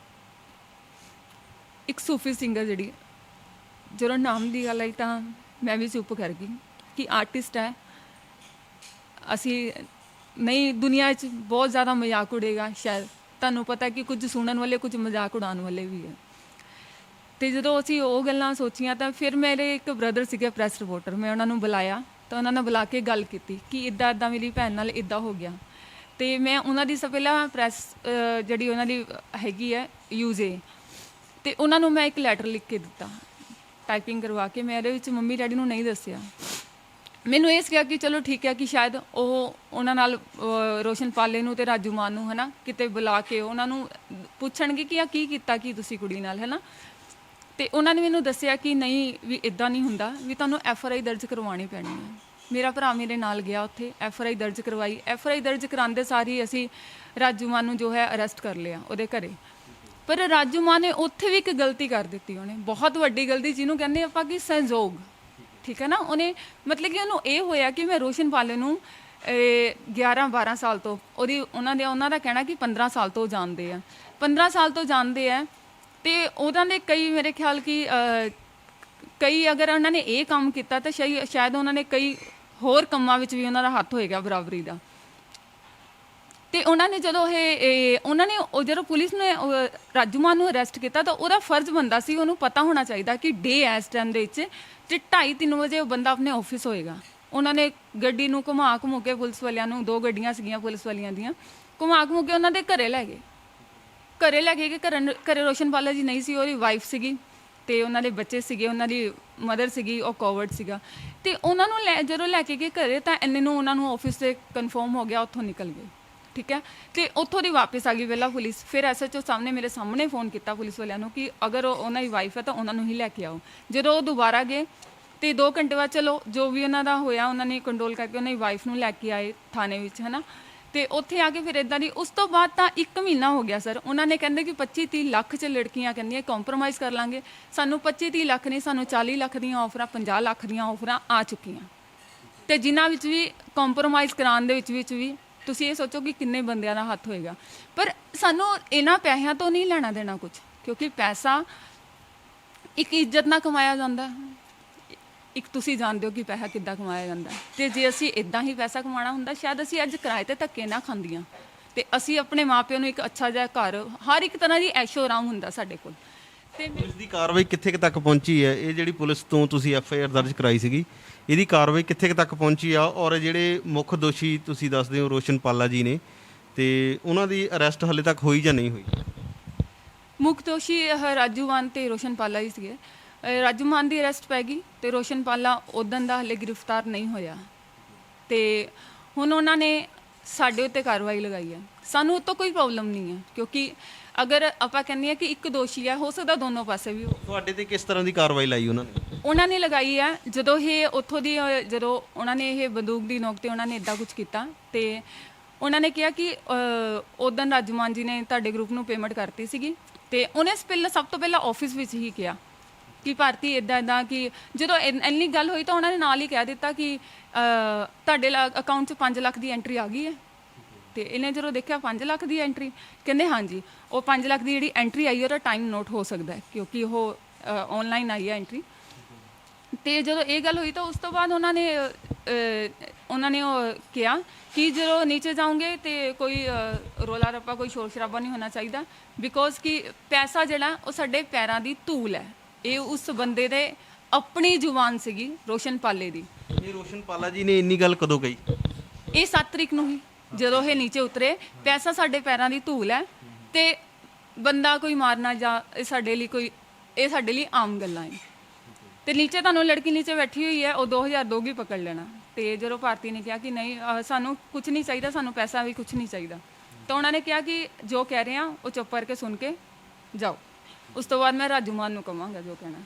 ਇੱਕ ਸੂਫੀ ਸਿੰਗਰ ਜਿਹੜੀ, ਜਦੋਂ ਨਾਮ ਦੀ ਗੱਲ ਆਈ ਤਾਂ ਮੈਂ ਵੀ ਚੁੱਪ ਕਰ ਗਈ ਕਿ ਆਰਟਿਸਟ ਹੈ। ਅਸੀਂ ਨਹੀਂ, ਦੁਨੀਆ 'ਚ ਬਹੁਤ ਜ਼ਿਆਦਾ ਮਜ਼ਾਕ ਉਡੇਗਾ ਸ਼ਾਇਦ, ਤੁਹਾਨੂੰ ਪਤਾ ਕਿ ਕੁਝ ਸੁਣਨ ਵਾਲੇ, ਕੁਝ ਮਜ਼ਾਕ ਉਡਾਉਣ ਵਾਲੇ ਵੀ ਹੈ। ਤੇ ਜਦੋਂ ਅਸੀਂ ਉਹ ਗੱਲਾਂ ਸੋਚੀਆਂ ਤਾਂ ਫਿਰ ਮੇਰੇ ਇੱਕ ਬ੍ਰਦਰ ਸੀਗੇ ਪ੍ਰੈਸ ਰਿਪੋਰਟਰ, ਮੈਂ ਉਹਨਾਂ ਨੂੰ ਬੁਲਾਇਆ ਤਾਂ ਉਹਨਾਂ ਨਾਲ ਬੁਲਾ ਕੇ ਗੱਲ ਕੀਤੀ ਕਿ ਇੱਦਾਂ ਮੇਰੀ ਭੈਣ ਨਾਲ ਇੱਦਾਂ ਹੋ ਗਿਆ। ਤੇ ਮੈਂ ਉਹਨਾਂ ਦੀ ਸਭ ਪਹਿਲਾਂ ਪ੍ਰੈਸ ਜਿਹੜੀ ਉਹਨਾਂ ਦੀ ਹੈਗੀ ਹੈ UJ, ਤੇ ਉਹਨਾਂ ਨੂੰ ਮੈਂ ਇੱਕ ਲੈਟਰ ਲਿਖ ਕੇ ਦਿੱਤਾ ਟਾਈਪਿੰਗ ਕਰਵਾ ਕੇ। ਮੈਂ ਇਹਦੇ ਵਿੱਚ ਮੰਮੀ ਡੈਡੀ ਨੂੰ ਨਹੀਂ ਦੱਸਿਆ। ਮੈਨੂੰ ਇਹ ਸੀਗਾ ਕਿ ਚਲੋ ਠੀਕ ਹੈ ਕਿ ਸ਼ਾਇਦ ਉਹ ਉਹਨਾਂ ਨਾਲ ਰੋਸ਼ਨ ਪਾਲੇ ਨੂੰ ਤੇ ਰਾਜੂ ਮਾਨ ਨੂੰ ਹੈ ਨਾ ਕਿਤੇ ਬੁਲਾ ਕੇ ਉਹਨਾਂ ਨੂੰ ਪੁੱਛਣਗੇ ਕਿ ਆ ਕੀ ਕੀਤਾ ਕੀ ਤੁਸੀਂ ਕੁੜੀ ਨਾਲ, ਹੈ ਨਾ। ਤੇ ਉਹਨਾਂ ਨੇ ਮੈਨੂੰ ਦੱਸਿਆ ਕਿ ਨਹੀਂ ਵੀ ਇੱਦਾਂ ਨਹੀਂ ਹੁੰਦਾ, ਵੀ ਤੁਹਾਨੂੰ FRI ਦਰਜ ਕਰਵਾਉਣੀ ਪੈਣੀ ਹੈ। ਮੇਰਾ ਭਰਾ ਮੇਰੇ ਨਾਲ ਗਿਆ ਉੱਥੇ, FRI ਦਰਜ ਕਰਵਾਈ। FRI ਦਰਜ ਕਰਾਉਂਦੇ ਸਾਰੀ ਅਸੀਂ ਰਾਜੂ ਮਾਨ ਨੂੰ ਜੋ ਹੈ ਅਰੈਸਟ ਕਰ ਲਿਆ ਉਹਦੇ ਘਰੇ। ਪਰ ਰਾਜੂ ਮਾਨ ਨੇ ਉੱਥੇ ਵੀ ਇੱਕ ਗਲਤੀ ਕਰ ਦਿੱਤੀ, ਉਹਨੇ ਬਹੁਤ ਵੱਡੀ ਗਲਤੀ, ਜਿਹਨੂੰ ਕਹਿੰਦੇ ਆਪਾਂ ਕਿ ਸੰਜੋਗ, ਠੀਕ ਹੈ ਨਾ। ਉਹਨੇ ਮਤਲਬ ਕਿ ਉਹਨੂੰ ਇਹ ਹੋਇਆ ਕਿ ਮੈਂ ਰੋਸ਼ਨ ਪਾਲੇ ਨੂੰ 11-12 ਸਾਲ ਤੋਂ ਉਹਨਾਂ ਦਾ ਕਹਿਣਾ ਕਿ 15 ਸਾਲ ਤੋਂ ਜਾਣਦੇ ਆ, 15 ਸਾਲ ਤੋਂ ਜਾਣਦੇ ਆ। ਤੇ ਉਹਨਾਂ ਦੇ ਕਈ, ਮੇਰੇ ਖਿਆਲ ਕਿ ਕਈ ਅਗਰ ਉਹਨਾਂ ਨੇ ਇਹ ਕੰਮ ਕੀਤਾ ਤਾਂ ਸ਼ਾਇਦ ਉਹਨਾਂ ਨੇ ਕਈ ਹੋਰ ਕੰਮਾਂ ਵਿੱਚ ਵੀ ਉਹਨਾਂ ਦਾ ਹੱਥ ਹੋਏਗਾ ਬਰਾਬਰੀ ਦਾ। ਤੇ ਉਹਨਾਂ ਨੇ ਜਦੋਂ ਜਦੋਂ ਪੁਲਿਸ ਨੇ ਰਾਜੂ ਮਾਨ ਨੂੰ ਅਰੈਸਟ ਕੀਤਾ ਤਾਂ ਉਹਦਾ ਫਰਜ਼ ਬਣਦਾ ਸੀ, ਉਹਨੂੰ ਪਤਾ ਹੋਣਾ ਚਾਹੀਦਾ ਕਿ ਡੇ ਇਸ ਟਾਈਮ ਦੇ ਵਿੱਚ 2:30-3 ਵਜੇ ਉਹ ਬੰਦਾ ਆਪਣੇ ਆਫਿਸ ਹੋਏਗਾ। ਉਹਨਾਂ ਨੇ ਗੱਡੀ ਨੂੰ ਘੁਮਾ ਘੁਮੂ ਕੇ ਪੁਲਿਸ ਵਾਲਿਆਂ ਨੂੰ, 2 ਗੱਡੀਆਂ ਸੀਗੀਆਂ ਪੁਲਿਸ ਵਾਲਿਆਂ ਦੀਆਂ, ਘੁਮਾ ਘੁਮੂ ਕੇ ਉਹਨਾਂ ਦੇ ਘਰੇ ਲੈ ਗਏ। ਘਰੇ ਲੈ ਕੇ ਕਿ ਘਰੇ ਰੋਸ਼ਨਪਾਲਾ ਜੀ ਨਹੀਂ ਸੀ, ਉਹਦੀ ਵਾਈਫ ਸੀਗੀ ਤੇ ਉਹਨਾਂ ਦੇ ਬੱਚੇ ਸੀਗੇ, ਉਹਨਾਂ ਦੀ ਮਦਰ ਸੀਗੀ, ਉਹ ਕੋਵਿਡ ਸੀਗਾ। ਤੇ ਉਹਨਾਂ ਨੂੰ ਜਦੋਂ ਲੈ ਕੇ ਗਏ ਘਰੇ ਤਾਂ ਇੰਨੇ ਨੂੰ ਉਹਨਾਂ ਨੂੰ ਆਫਿਸ ਤੇ ਕਨਫਰਮ ਹੋ ਗਿਆ, ਉੱਥੋਂ ਨਿਕਲ ਗਏ। ਠੀਕ ਹੈ, ਤੇ ਉੱਥੋਂ ਦੀ ਵਾਪਸ ਆ ਗਈ ਪਹਿਲਾਂ ਪੁਲਿਸ। ਫਿਰ ਐਸਐਚਓ ਸਾਹਮਣੇ ਮੇਰੇ ਸਾਹਮਣੇ ਫੋਨ ਕੀਤਾ ਪੁਲਿਸ ਵਾਲਿਆਂ ਨੂੰ ਕਿ ਅਗਰ ਉਹਨਾਂ ਦੀ ਵਾਈਫ ਹੈ ਤਾਂ ਉਹਨਾਂ ਨੂੰ ਹੀ ਲੈ ਕੇ ਆਓ। ਜਦੋਂ ਉਹ ਦੁਬਾਰਾ ਗਏ ਤੇ 2 ਘੰਟੇ ਬਾਅਦ ਚਲੋ ਜੋ ਵੀ ਉਹਨਾਂ ਦਾ ਹੋਇਆ ਉਹਨਾਂ ਨੇ ਕੰਟਰੋਲ ਕਰਕੇ ਉਹਨਾਂ ਦੀ ਵਾਈਫ ਨੂੰ ਲੈ ਕੇ ਆਏ ਥਾਣੇ ਵਿੱਚ, ਹੈ ਨਾ। ਤੇ ਉੱਥੇ ਆ ਕੇ ਫਿਰ ਇਦਾਂ ਦੀ, ਉਸ ਤੋਂ ਬਾਅਦ ਤਾਂ 1 ਮਹੀਨਾ ਹੋ ਗਿਆ ਸਰ। ਉਹਨਾਂ ਨੇ ਕਹਿੰਦੇ ਕਿ 25-30 ਲੱਖ 'ਚ ਲੜਕੀਆਂ ਕਹਿੰਦੀਆਂ ਕੰਪਰੋਮਾਈਜ਼ ਕਰ ਲਾਂਗੇ। ਸਾਨੂੰ 25-30 ਲੱਖ ਨਹੀਂ, ਸਾਨੂੰ 40 ਲੱਖ ਦੀਆਂ ਆਫਰਾਂ, 50 ਲੱਖ ਦੀਆਂ ਆਫਰਾਂ ਆ ਚੁੱਕੀਆਂ। ਤੇ ਜਿਨ੍ਹਾਂ ਵਿੱਚ ਵੀ ਕੰਪਰੋਮਾਈਜ਼ ਕਰਾਉਣ ਦੇ ਵਿੱਚ ਵੀ ਤੁਸੀਂ ਇਹ ਸੋਚੋ ਕਿ ਕਿੰਨੇ ਬੰਦਿਆਂ ਦਾ ਹੱਥ ਹੋਏਗਾ। ਪਰ ਸਾਨੂੰ ਇਹਨਾਂ ਪੈਸਿਆਂ ਤੋਂ ਨਹੀਂ ਲੈਣਾ ਦੇਣਾ ਕੁਝ, ਕਿਉਂਕਿ ਪੈਸਾ ਇੱਕ ਇੱਜ਼ਤ ਨਾਲ ਕਮਾਇਆ ਜਾਂਦਾ। ਇੱਕ ਤੁਸੀਂ ਜਾਣਦੇ ਹੋ ਕਿ ਪੈਸਾ ਕਿੱਦਾਂ ਕਮਾਇਆ ਜਾਂਦਾ। ਤੇ ਜੇ ਅਸੀਂ ਇਦਾਂ ਹੀ ਪੈਸਾ ਕਮਾਉਣਾ ਹੁੰਦਾ ਸ਼ਾਇਦ ਅਸੀਂ ਅੱਜ ਕਿਰਾਏ ਤੇ ਧੱਕੇ ਨਾ ਖਾਂਦੀਆਂ ਤੇ ਅਸੀਂ ਆਪਣੇ ਮਾਪਿਆਂ ਨੂੰ ਇੱਕ ਅੱਛਾ ਜਿਹਾ ਘਰ, ਹਰ ਇੱਕ ਤਰ੍ਹਾਂ ਦੀ ਐਸ਼ੋ ਆਰਾਮ ਹੁੰਦਾ ਸਾਡੇ ਕੋਲ। ਤੇ ਪੁਲਿਸ ਦੀ ਕਾਰਵਾਈ ਕਿੱਥੇ ਕੁ ਤੱਕ ਪਹੁੰਚੀ ਹੈ? ਇਹ ਜਿਹੜੀ ਪੁਲਿਸ ਤੋਂ ਤੁਸੀਂ ਐਫਆਈਆਰ ਦਰਜ ਕਰਾਈ ਸੀਗੀ, ਇਹਦੀ ਕਾਰਵਾਈ ਕਿੱਥੇ ਕੁ ਤੱਕ ਪਹੁੰਚੀ ਆ? ਔਰ ਜਿਹੜੇ ਮੁੱਖ ਦੋਸ਼ੀ ਤੁਸੀਂ ਦੱਸਦੇ ਹੋ ਰੋਸ਼ਨਪਾਲਾ ਜੀ ਨੇ, ਤੇ ਉਹਨਾਂ ਦੀ ਅਰੈਸਟ ਹਲੇ ਤੱਕ ਹੋਈ ਜਾਂ ਨਹੀਂ ਹੋਈ? ਮੁੱਖ ਦੋਸ਼ੀ ਰਾਜੂ ਮਾਨ ਤੇ ਰੋਸ਼ਨਪਾਲਾ ਹੀ ਸੀਗੇ। ਰਾਜੂ ਮਾਨ ਦੀ ਅਰੈਸਟ ਪੈ ਗਈ ਤੇ ਰੋਸ਼ਨਪਾਲਾ ਉਦੋਂ ਦਾ ਹਲੇ ਗ੍ਰਿਫਤਾਰ ਨਹੀਂ ਹੋਇਆ। ਤੇ ਹੁਣ ਉਹਨਾਂ ਨੇ ਸਾਡੇ ਉੱਤੇ ਕਾਰਵਾਈ ਲਗਾਈ ਹੈ। ਸਾਨੂੰ ਉਹ ਤੋਂ ਕੋਈ ਪ੍ਰੋਬਲਮ ਨਹੀਂ ਹੈ, ਕਿਉਂਕਿ ਅਗਰ ਆਪਾਂ ਕਹਿੰਦੇ ਹਾਂ ਕਿ ਇੱਕ ਦੋਸ਼ੀ ਹੈ, ਹੋ ਸਕਦਾ ਦੋਨੋਂ ਪਾਸੇ ਵੀ ਹੋ। ਤੁਹਾਡੇ ਤੇ ਕਿਸ ਤਰ੍ਹਾਂ ਦੀ ਕਾਰਵਾਈ ਲਾਈ ਉਹਨਾਂ ਨੇ? ਉਹਨਾਂ ਨੇ ਲਗਾਈ ਹੈ ਜਦੋਂ ਇਹ ਉੱਥੋਂ ਦੀ, ਜਦੋਂ ਉਹਨਾਂ ਨੇ ਇਹ ਬੰਦੂਕ ਦੀ ਨੋਕ ਤੇ ਉਹਨਾਂ ਨੇ ਇੱਦਾਂ ਕੁਝ ਕੀਤਾ ਤੇ ਉਹਨਾਂ ਨੇ ਕਿਹਾ ਕਿ ਉਦੋਂ ਰਾਜੂ ਮਾਨ ਜੀ ਨੇ ਤੁਹਾਡੇ ਗਰੁੱਪ ਨੂੰ ਪੇਮੈਂਟ ਕਰਤੀ ਸੀਗੀ। ਤੇ ਉਹਨੇ ਸਭ ਤੋਂ ਪਹਿਲਾਂ ਆਫਿਸ ਵਿੱਚ ਹੀ ਕਿਹਾ ਕਿ ਭਾਰਤੀ ਇੱਦਾਂ ਕਿ ਜਦੋਂ ਇੰਨੀ ਗੱਲ ਹੋਈ ਤਾਂ ਉਹਨਾਂ ਨੇ ਨਾਲ ਹੀ ਕਹਿ ਦਿੱਤਾ ਕਿ ਤੁਹਾਡੇ ਅਕਾਊਂਟ 'ਚ 5 ਲੱਖ ਦੀ ਐਂਟਰੀ ਆ ਗਈ ਹੈ। ਤੇ ਇਹਨੇ ਜਦੋਂ ਦੇਖਿਆ 5 ਲੱਖ ਦੀ ਐਂਟਰੀ, ਕਹਿੰਦੇ ਹਾਂਜੀ ਉਹ 5 ਲੱਖ ਦੀ ਜਿਹੜੀ ਐਂਟਰੀ ਆਈ ਉਹਦਾ ਟਾਈਮ ਨੋਟ ਹੋ ਸਕਦਾ ਹੈ ਕਿਉਂਕਿ ਉਹ ਆਨਲਾਈਨ ਆਈ ਹੈ ਐਂਟਰੀ। ਤੇ ਜਦੋਂ ਇਹ ਗੱਲ ਹੋਈ ਤਾਂ ਉਸ ਤੋਂ ਬਾਅਦ ਉਹਨਾਂ ਨੇ ਉਹ ਕਿਹਾ ਕਿ ਜਦੋਂ ਨੀਚੇ ਜਾਓਗੇ ਤੇ ਕੋਈ ਰੋਲਾ ਰੱਪਾ, ਕੋਈ ਸ਼ੋਰ ਸ਼ਰਾਬਾ ਨਹੀਂ ਹੋਣਾ ਚਾਹੀਦਾ, ਬਿਕੋਜ਼ ਕਿ ਪੈਸਾ ਜਿਹੜਾ ਉਹ ਸਾਡੇ ਪੈਰਾਂ ਦੀ ਧੂਲ ਹੈ। ਇਹ ਉਸ ਬੰਦੇ ਦੇ ਆਪਣੀ ਜ਼ੁਬਾਨ ਸੀਗੀ, ਰੋਸ਼ਨਪਾਲੇ ਦੀ। ਇਹ ਰੋਸ਼ਨਪਾਲਾ ਜੀ ਨੇ ਇੰਨੀ ਗੱਲ ਕਦੋਂ ਕਹੀ? ਇਹ 7 ਤਰੀਕ ਨੂੰ ਹੀ ਜਦੋਂ ਇਹ ਨੀਚੇ ਉਤਰੇ, ਪੈਸਾ ਸਾਡੇ ਪੈਰਾਂ ਦੀ ਧੂਲ ਹੈ ਤੇ ਬੰਦਾ ਕੋਈ ਮਾਰਨਾ ਜਾਂ ਇਹ ਸਾਡੇ ਲਈ ਆਮ ਗੱਲਾਂ ਹੈ। ਤੇ ਨੀਚੇ ਤੁਹਾਨੂੰ ਲੜਕੀ ਨੀਚੇ ਬੈਠੀ ਹੋਈ ਹੈ, ਉਹ 2000 ਦੋਗੀ ਪਕੜ ਲੈਣਾ। ਤੇ ਜਦੋਂ ਭਾਰਤੀ ਨੇ ਕਿਹਾ ਕਿ ਨਹੀਂ ਸਾਨੂੰ ਕੁਝ ਨਹੀਂ ਚਾਹੀਦਾ, ਸਾਨੂੰ ਪੈਸਾ ਵੀ ਕੁਝ ਨਹੀਂ ਚਾਹੀਦਾ, ਤਾਂ ਉਹਨਾਂ ਨੇ ਕਿਹਾ ਕਿ ਜੋ ਕਹਿ ਰਹੇ ਆ ਉਹ ਚੁੱਪ ਕਰਕੇ ਸੁਣ ਕੇ ਜਾਓ। ਉਸ ਤੋਂ ਬਾਅਦ ਮੈਂ ਰਾਜੂ ਮਾਨ ਨੂੰ ਕਹਾਂਗਾ ਜੋ ਕਹਿਣਾ।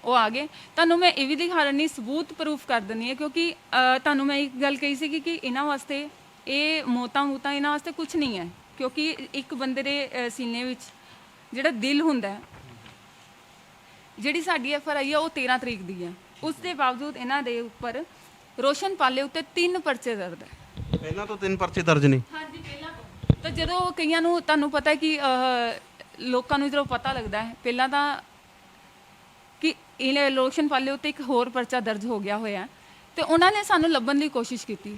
ਉਹ ਆ ਗਏ। ਤੁਹਾਨੂੰ ਮੈਂ ਇਹ ਵੀ ਦਿਖਾ ਰਹੀ, ਸਬੂਤ ਪ੍ਰੂਫ ਕਰ ਦਿੰਦੀ ਹੈ, ਕਿਉਂਕਿ ਤੁਹਾਨੂੰ ਮੈਂ ਇੱਕ ਗੱਲ ਕਹੀ ਸੀਗੀ ਕਿ ਇਹਨਾਂ ਵਾਸਤੇ ਇਹ ਮੌਤਾਂ ਇਹਨਾਂ ਵਾਸਤੇ ਕੁਝ ਨਹੀਂ ਹੈ, ਕਿਉਂਕਿ ਇੱਕ ਬੰਦੇ ਦੇ ਸੀਨੇ ਵਿੱਚ ਜਿਹੜਾ ਦਿਲ ਹੁੰਦਾ ਹੈ, ਜਿਹੜੀ ਸਾਡੀ ਐਫਆਰਆਈ ਹੈ ਉਹ 13 ਤਰੀਕ ਦੀ ਹੈ, ਉਸ ਦੇ ਬਾਵਜੂਦ ਇਹਨਾਂ ਦੇ ਉੱਪਰ ਰੋਸ਼ਨਪਾਲੇ ਉੱਤੇ 3 ਪਰਚੇ ਦਰਜ ਹੈ। ਪਹਿਲਾਂ ਤੋਂ 3 ਪਰਚੇ ਦਰਜ ਨੇ? ਹਾਂਜੀ, ਪਹਿਲਾਂ ਤੋਂ। ਤਾਂ ਜਦੋਂ ਕਈਆਂ ਨੂੰ ਤੁਹਾਨੂੰ ਪਤਾ ਕਿ ਲੋਕਾਂ ਨੂੰ ਜਦੋਂ ਪਤਾ ਲੱਗਦਾ ਹੈ ਪਹਿਲਾਂ ਤਾਂ ਕਿ ਇਹ ਰੋਸ਼ਨਪਾਲੇ ਉੱਤੇ ਇੱਕ ਹੋਰ ਪਰਚਾ ਦਰਜ ਹੋ ਗਿਆ ਹੋਇਆ, ਤੇ ਉਹਨਾਂ ਨੇ ਸਾਨੂੰ ਲੱਭਣ ਦੀ ਕੋਸ਼ਿਸ਼ ਕੀਤੀ।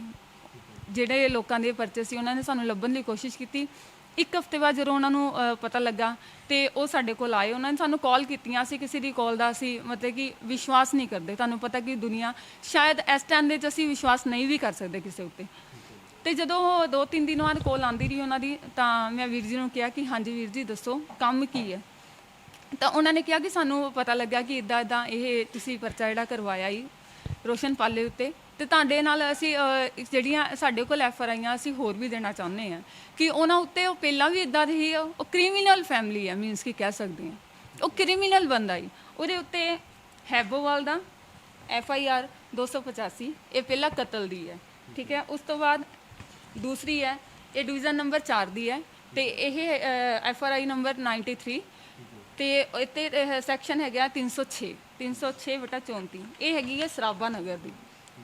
ਜਿਹੜੇ ਲੋਕਾਂ ਦੇ ਪਰਚੇ ਸੀ ਉਹਨਾਂ ਨੇ ਸਾਨੂੰ ਲੱਭਣ ਦੀ ਕੋਸ਼ਿਸ਼ ਕੀਤੀ। 1 ਹਫ਼ਤੇ ਬਾਅਦ ਜਦੋਂ ਉਹਨਾਂ ਨੂੰ ਪਤਾ ਲੱਗਾ ਤੇ ਉਹ ਸਾਡੇ ਕੋਲ ਆਏ। ਉਹਨਾਂ ਨੇ ਸਾਨੂੰ ਕਾਲ ਕੀਤੀਆਂ। ਅਸੀਂ ਕਿਸੇ ਦੀ ਕਾਲ ਦਾ ਅਸੀਂ ਮਤਲਬ ਕਿ ਵਿਸ਼ਵਾਸ ਨਹੀਂ ਕਰਦੇ। ਤੁਹਾਨੂੰ ਪਤਾ ਕਿ ਦੁਨੀਆ ਸ਼ਾਇਦ ਇਸ ਟਾਈਮ ਦੇ 'ਚ ਅਸੀਂ ਵਿਸ਼ਵਾਸ ਨਹੀਂ ਵੀ ਕਰ ਸਕਦੇ ਕਿਸੇ ਉੱਤੇ। ਤੇ ਜਦੋਂ 2-3 ਦਿਨ ਬਾਅਦ ਕਾਲ ਆਉਂਦੀ ਰਹੀ ਉਹਨਾਂ ਦੀ, ਤਾਂ ਮੈਂ ਵੀਰ ਜੀ ਨੂੰ ਕਿਹਾ ਕਿ ਹਾਂਜੀ ਵੀਰ ਜੀ ਦੱਸੋ ਕੰਮ ਕੀ ਹੈ। ਤਾਂ ਉਹਨਾਂ ਨੇ ਕਿਹਾ ਕਿ ਸਾਨੂੰ ਪਤਾ ਲੱਗਾ ਕਿ ਇੱਦਾਂ ਇਹ ਤੁਸੀਂ ਪਰਚਾ ਜਿਹੜਾ ਕਰਵਾਇਆ ਹੀ ਰੋਸ਼ਨਪਾਲੇ ਉੱਤੇ, ਤੇ ਤੁਹਾਡੇ ਨਾਲ ਅਸੀਂ ਜਿਹੜੀਆਂ ਸਾਡੇ ਕੋਲ ਐਫਆਰਆਈਆਂ ਅਸੀਂ ਹੋਰ ਵੀ ਦੇਣਾ ਚਾਹੁੰਦੇ ਹਾਂ ਕਿ ਉਹਨਾਂ ਉੱਤੇ ਉਹ ਪਹਿਲਾਂ ਵੀ ਇੱਦਾਂ ਦੀ ਹੀ, ਉਹ ਕ੍ਰਿਮੀਨਲ ਫੈਮਿਲੀ ਹੈ, ਮੀਨਸ ਕਿ ਕਹਿ ਸਕਦੇ ਹਾਂ ਉਹ ਕ੍ਰਿਮੀਨਲ ਬੰਦਾ ਹੀ। ਉਹਦੇ ਉੱਤੇ ਹੈਬੋਵਾਲ ਦਾ ਐਫਆਈਆਰ 285, ਇਹ ਪਹਿਲਾਂ ਕਤਲ ਦੀ ਹੈ, ਠੀਕ ਹੈ। ਉਸ ਤੋਂ ਬਾਅਦ ਦੂਸਰੀ ਹੈ, ਇਹ ਡਿਵੀਜ਼ਨ ਨੰਬਰ 4 ਦੀ ਹੈ, ਤੇ ਇਹ ਐਫਆਰਆਈ ਨੰਬਰ 93, ਤੇ ਇੱਥੇ ਸੈਕਸ਼ਨ ਹੈਗਾ 306/34। ਇਹ ਹੈਗੀ ਹੈ ਸਰਾਭਾ ਨਗਰ ਦੀ,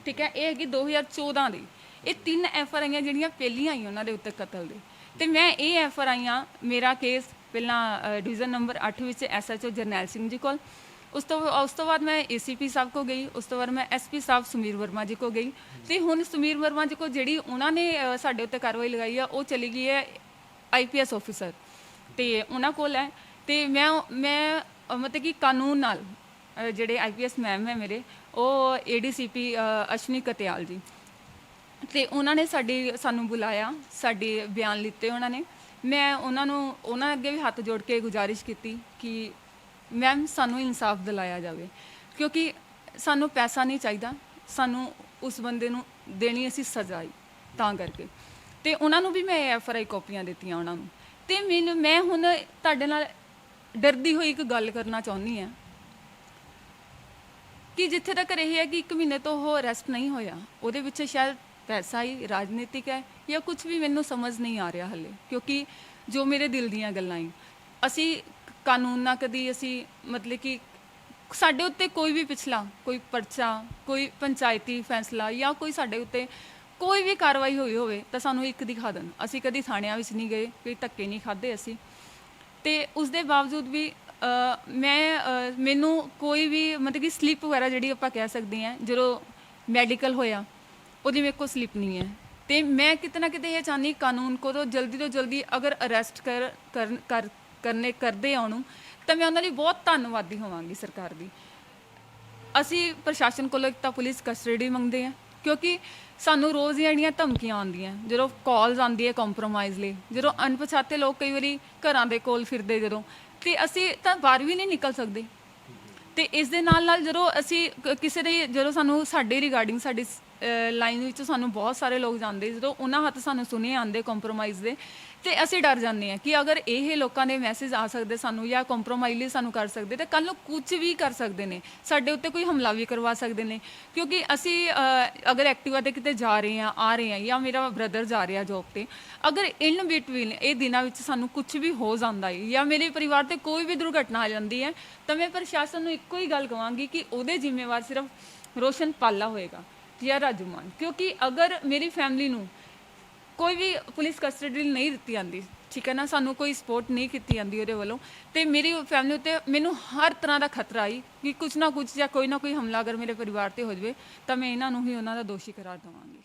ਠੀਕ ਹੈ। ਇਹ ਹੈਗੀ 2014 ਦੀ। ਇਹ 3 ਐਫਆਰਆਈਆਂ ਜਿਹੜੀਆਂ ਪਹਿਲੀਆਂ ਆਈਆਂ ਉਹਨਾਂ ਦੇ ਉੱਤੇ ਕਤਲ ਦੇ। ਤੇ ਮੈਂ ਇਹ ਐਫਆਰਆਈਆਂ, ਮੇਰਾ ਕੇਸ ਪਹਿਲਾਂ ਡਿਵੀਜ਼ਨ ਨੰਬਰ 8 ਵਿੱਚ ਐਸਐਚਓ ਜਰਨੈਲ ਸਿੰਘ ਜੀ ਕੋਲ, ਉਸ ਤੋਂ ਬਾਅਦ ਮੈਂ ਏਸੀਪੀ ਸਾਹਿਬ ਕੋ ਗਈ, ਉਸ ਤੋਂ ਬਾਅਦ ਮੈਂ ਐਸਪੀ ਸਾਹਿਬ ਸੁਮੀਰ ਵਰਮਾ ਜੀ ਕੋ ਗਈ, ਤੇ ਹੁਣ ਸੁਮੀਰ ਵਰਮਾ ਜੀ ਕੋ ਜਿਹੜੀ ਉਹਨਾਂ ਨੇ ਸਾਡੇ ਉੱਤੇ ਕਾਰਵਾਈ ਲਗਾਈ ਆ ਉਹ ਚਲੀ ਗਈ ਹੈ ਆਈਪੀਐਸ ਆਫੀਸਰ, ਤੇ ਉਹਨਾਂ ਕੋਲ ਹੈ। ਤੇ ਮੈਂ ਮਤਲਬ ਕਿ ਕਾਨੂੰਨ ਨਾਲ ਜਿਹੜੇ ਆਈਪੀਐਸ ਮੈਮ ਹੈ ਮੇਰੇ, ਉਹ ਏਡੀਸੀਪੀ ਅਸ਼ਵਨੀ ਕਤਿਆਲ ਜੀ, ਤੇ ਉਹਨਾਂ ਨੇ ਸਾਨੂੰ ਬੁਲਾਇਆ, ਸਾਡੇ ਬਿਆਨ ਲਿੱਤੇ ਉਹਨਾਂ ਨੇ। ਮੈਂ ਉਹਨਾਂ ਅੱਗੇ ਵੀ ਹੱਥ ਜੋੜ ਕੇ ਗੁਜ਼ਾਰਿਸ਼ ਕੀਤੀ ਕਿ ਮੈਮ ਸਾਨੂੰ ਇਨਸਾਫ ਦਿਲਾਇਆ ਜਾਵੇ, ਕਿਉਂਕਿ ਸਾਨੂੰ ਪੈਸਾ ਨਹੀਂ ਚਾਹੀਦਾ, ਸਾਨੂੰ ਉਸ ਬੰਦੇ ਨੂੰ ਦੇਣੀ ਅਸੀਂ ਸਜ਼ਾ ਹੀ ਤਾਂ ਕਰਕੇ। ਤੇ ਉਹਨਾਂ ਨੂੰ ਵੀ ਮੈਂ ਐਫਆਰਆਈ ਕਾਪੀਆਂ ਦਿੱਤੀਆਂ ਉਹਨਾਂ ਨੂੰ। ਤੇ ਮੈਂ ਹੁਣ ਤੁਹਾਡੇ ਨਾਲ ਡਰਦੀ ਹੋਈ ਇੱਕ ਗੱਲ ਕਰਨਾ ਚਾਹੁੰਦੀ ਹਾਂ ਕਿ ਜਿੱਥੇ ਤੱਕ ਇਹ ਹੈ ਕਿ 1 ਮਹੀਨੇ ਤੋਂ ਉਹ ਅਰੈਸਟ ਨਹੀਂ ਹੋਇਆ, ਉਹਦੇ ਵਿੱਚ ਸ਼ਾਇਦ ਪੈਸਾ ਹੀ ਰਾਜਨੀਤਿਕ ਹੈ ਜਾਂ ਕੁਝ ਵੀ, ਮੈਨੂੰ ਸਮਝ ਨਹੀਂ ਆ ਰਿਹਾ ਹਲੇ, ਕਿਉਂਕਿ ਜੋ ਮੇਰੇ ਦਿਲ ਦੀਆਂ ਗੱਲਾਂ ਹੀ, ਅਸੀਂ ਕਾਨੂੰਨ ਨਾਲ ਕਦੀ ਅਸੀਂ ਮਤਲਬ ਕਿ ਸਾਡੇ ਉੱਤੇ ਕੋਈ ਵੀ ਪਿਛਲਾ ਕੋਈ ਪਰਚਾ, ਕੋਈ ਪੰਚਾਇਤੀ ਫੈਸਲਾ ਜਾਂ ਕੋਈ ਸਾਡੇ ਉੱਤੇ ਕੋਈ ਵੀ ਕਾਰਵਾਈ ਹੋਈ ਹੋਵੇ ਤਾਂ ਸਾਨੂੰ ਇੱਕ ਦਿਖਾ ਦੇਣ। ਅਸੀਂ ਕਦੀ ਥਾਣਿਆਂ ਵਿੱਚ ਨਹੀਂ ਗਏ, ਕੋਈ ਧੱਕੇ ਨਹੀਂ ਖਾਧੇ ਅਸੀਂ, ਤੇ ਉਸ ਦੇ ਬਾਵਜੂਦ ਵੀ ਮੈਨੂੰ ਕੋਈ ਵੀ ਮਤਲਬ ਕਿ ਸਲਿੱਪ ਵਗੈਰਾ ਜਿਹੜੀ ਆਪਾਂ ਕਹਿ ਸਕਦੇ ਹਾਂ, ਜਦੋਂ ਮੈਡੀਕਲ ਹੋਇਆ ਉਹਦੀ ਮੇਰੇ ਕੋਲ ਸਲਿੱਪ ਨਹੀਂ ਹੈ। ਤੇ ਮੈਂ ਕਿਤੇ ਨਾ ਕਿਤੇ ਇਹ ਚਾਹੁੰਦੀ ਕਾਨੂੰਨ ਕੋਲ ਜਲਦੀ ਤੋਂ ਜਲਦੀ ਅਗਰ ਅਰੈਸਟ ਕਰਦੇ ਆਉਣ ਤਾਂ ਮੈਂ ਉਹਨਾਂ ਦੀ ਬਹੁਤ ਧੰਨਵਾਦੀ ਹੋਵਾਂਗੀ ਸਰਕਾਰ ਦੀ। ਅਸੀਂ ਪ੍ਰਸ਼ਾਸਨ ਕੋਲੋਂ ਇੱਕ ਤਾਂ ਪੁਲਿਸ ਕਸਟਡੀ ਮੰਗਦੇ ਹਾਂ, ਕਿਉਂਕਿ ਸਾਨੂੰ ਰੋਜ਼ ਦੀਆਂ ਜਿਹੜੀਆਂ ਧਮਕੀਆਂ ਆਉਂਦੀਆਂ, ਜਦੋਂ ਕਾਲਸ ਆਉਂਦੀ ਹੈ ਕੰਪਰੋਮਾਈਜ਼ ਲਈ, ਜਦੋਂ ਅਣਪਛਾਤੇ ਲੋਕ ਕਈ ਵਾਰੀ ਘਰਾਂ ਦੇ ਕੋਲ ਫਿਰਦੇ ਜਦੋਂ, ਤੇ ਅਸੀਂ ਤਾਂ ਬਾਹਰ ਵੀ ਨਹੀਂ ਨਿਕਲ ਸਕਦੇ। ਤੇ ਇਸ ਦੇ ਨਾਲ ਜਦੋਂ ਅਸੀਂ ਕਿਸੇ ਦੇ ਜਦੋਂ ਸਾਨੂੰ ਸਾਡੇ ਰਿਗਾਰਡਿੰਗ ਸਾਡੀ ਲਾਈਨ ਵਿੱਚ ਸਾਨੂੰ ਬਹੁਤ ਸਾਰੇ ਲੋਕ ਜਾਂਦੇ, ਜਦੋਂ ਉਹਨਾਂ ਹੱਥ ਸਾਨੂੰ ਸੁਣੇ ਆਉਂਦੇ ਕੰਪਰੋਮਾਈਜ਼ ਦੇ, ਤੇ ਅਸੀਂ ਡਰ ਜਾਂਦੇ ਹਾਂ ਕਿ ਅਗਰ ਇਹ ਲੋਕਾਂ ਦੇ ਮੈਸੇਜ ਆ ਸਕਦੇ ਸਾਨੂੰ ਜਾਂ ਕੰਪਰੋਮਾਈਜ਼ ਲਈ ਸਾਨੂੰ ਕਰ ਸਕਦੇ, ਤਾਂ ਕੱਲ੍ਹ ਨੂੰ ਕੁਝ ਵੀ ਕਰ ਸਕਦੇ ਨੇ, ਸਾਡੇ ਉੱਤੇ ਕੋਈ ਹਮਲਾ ਵੀ ਕਰਵਾ ਸਕਦੇ ਨੇ। ਕਿਉਂਕਿ ਅਸੀਂ ਅਗਰ ਐਕਟਿਵਾ 'ਤੇ ਕਿਤੇ ਜਾ ਰਹੇ ਹਾਂ, ਆ ਰਹੇ ਹਾਂ, ਜਾਂ ਮੇਰਾ ਬ੍ਰਦਰ ਜਾ ਰਿਹਾ ਜੋਬ 'ਤੇ, ਅਗਰ ਇਨ ਬਿਟਵੀਨ ਇਹ ਦਿਨਾਂ ਵਿੱਚ ਸਾਨੂੰ ਕੁਝ ਵੀ ਹੋ ਜਾਂਦਾ ਹੈ ਜਾਂ ਮੇਰੇ ਪਰਿਵਾਰ 'ਤੇ ਕੋਈ ਵੀ ਦੁਰਘਟਨਾ ਆ ਜਾਂਦੀ ਹੈ, ਤਾਂ ਮੈਂ ਪ੍ਰਸ਼ਾਸਨ ਨੂੰ ਇੱਕੋ ਹੀ ਗੱਲ ਕਹਾਂਗੀ ਕਿ ਉਹਦੇ ਜ਼ਿੰਮੇਵਾਰ ਸਿਰਫ ਰੋਸ਼ਨ ਪਾਲਾ ਹੋਏਗਾ ਜਾਂ ਰਾਜੂ ਮਾਨ, ਕਿਉਂਕਿ ਅਗਰ ਮੇਰੀ ਫੈਮਿਲੀ ਨੂੰ ਕੋਈ ਵੀ ਪੁਲਿਸ ਕਸਟਡੀ ਨਹੀਂ ਦਿੱਤੀ ਜਾਂਦੀ, ਠੀਕ ਹੈ ਨਾ, ਸਾਨੂੰ ਕੋਈ ਸਪੋਰਟ ਨਹੀਂ ਕੀਤੀ ਜਾਂਦੀ ਉਹਦੇ ਵੱਲੋਂ, ਤੇ ਮੇਰੀ ਫੈਮਿਲੀ ਉੱਤੇ ਮੈਨੂੰ ਹਰ ਤਰ੍ਹਾਂ ਦਾ ਖਤਰਾ ਹੀ ਕਿ ਕੁਝ ਨਾ ਕੁਝ ਜਾਂ ਕੋਈ ਨਾ ਕੋਈ ਹਮਲਾ ਅਗਰ ਮੇਰੇ ਪਰਿਵਾਰ 'ਤੇ ਹੋ ਜਾਵੇ ਤਾਂ ਮੈਂ ਇਹਨਾਂ ਨੂੰ ਹੀ ਉਹਨਾਂ ਦਾ ਦੋਸ਼ੀ ਕਰਾਰ ਦੇਵਾਂਗੀ।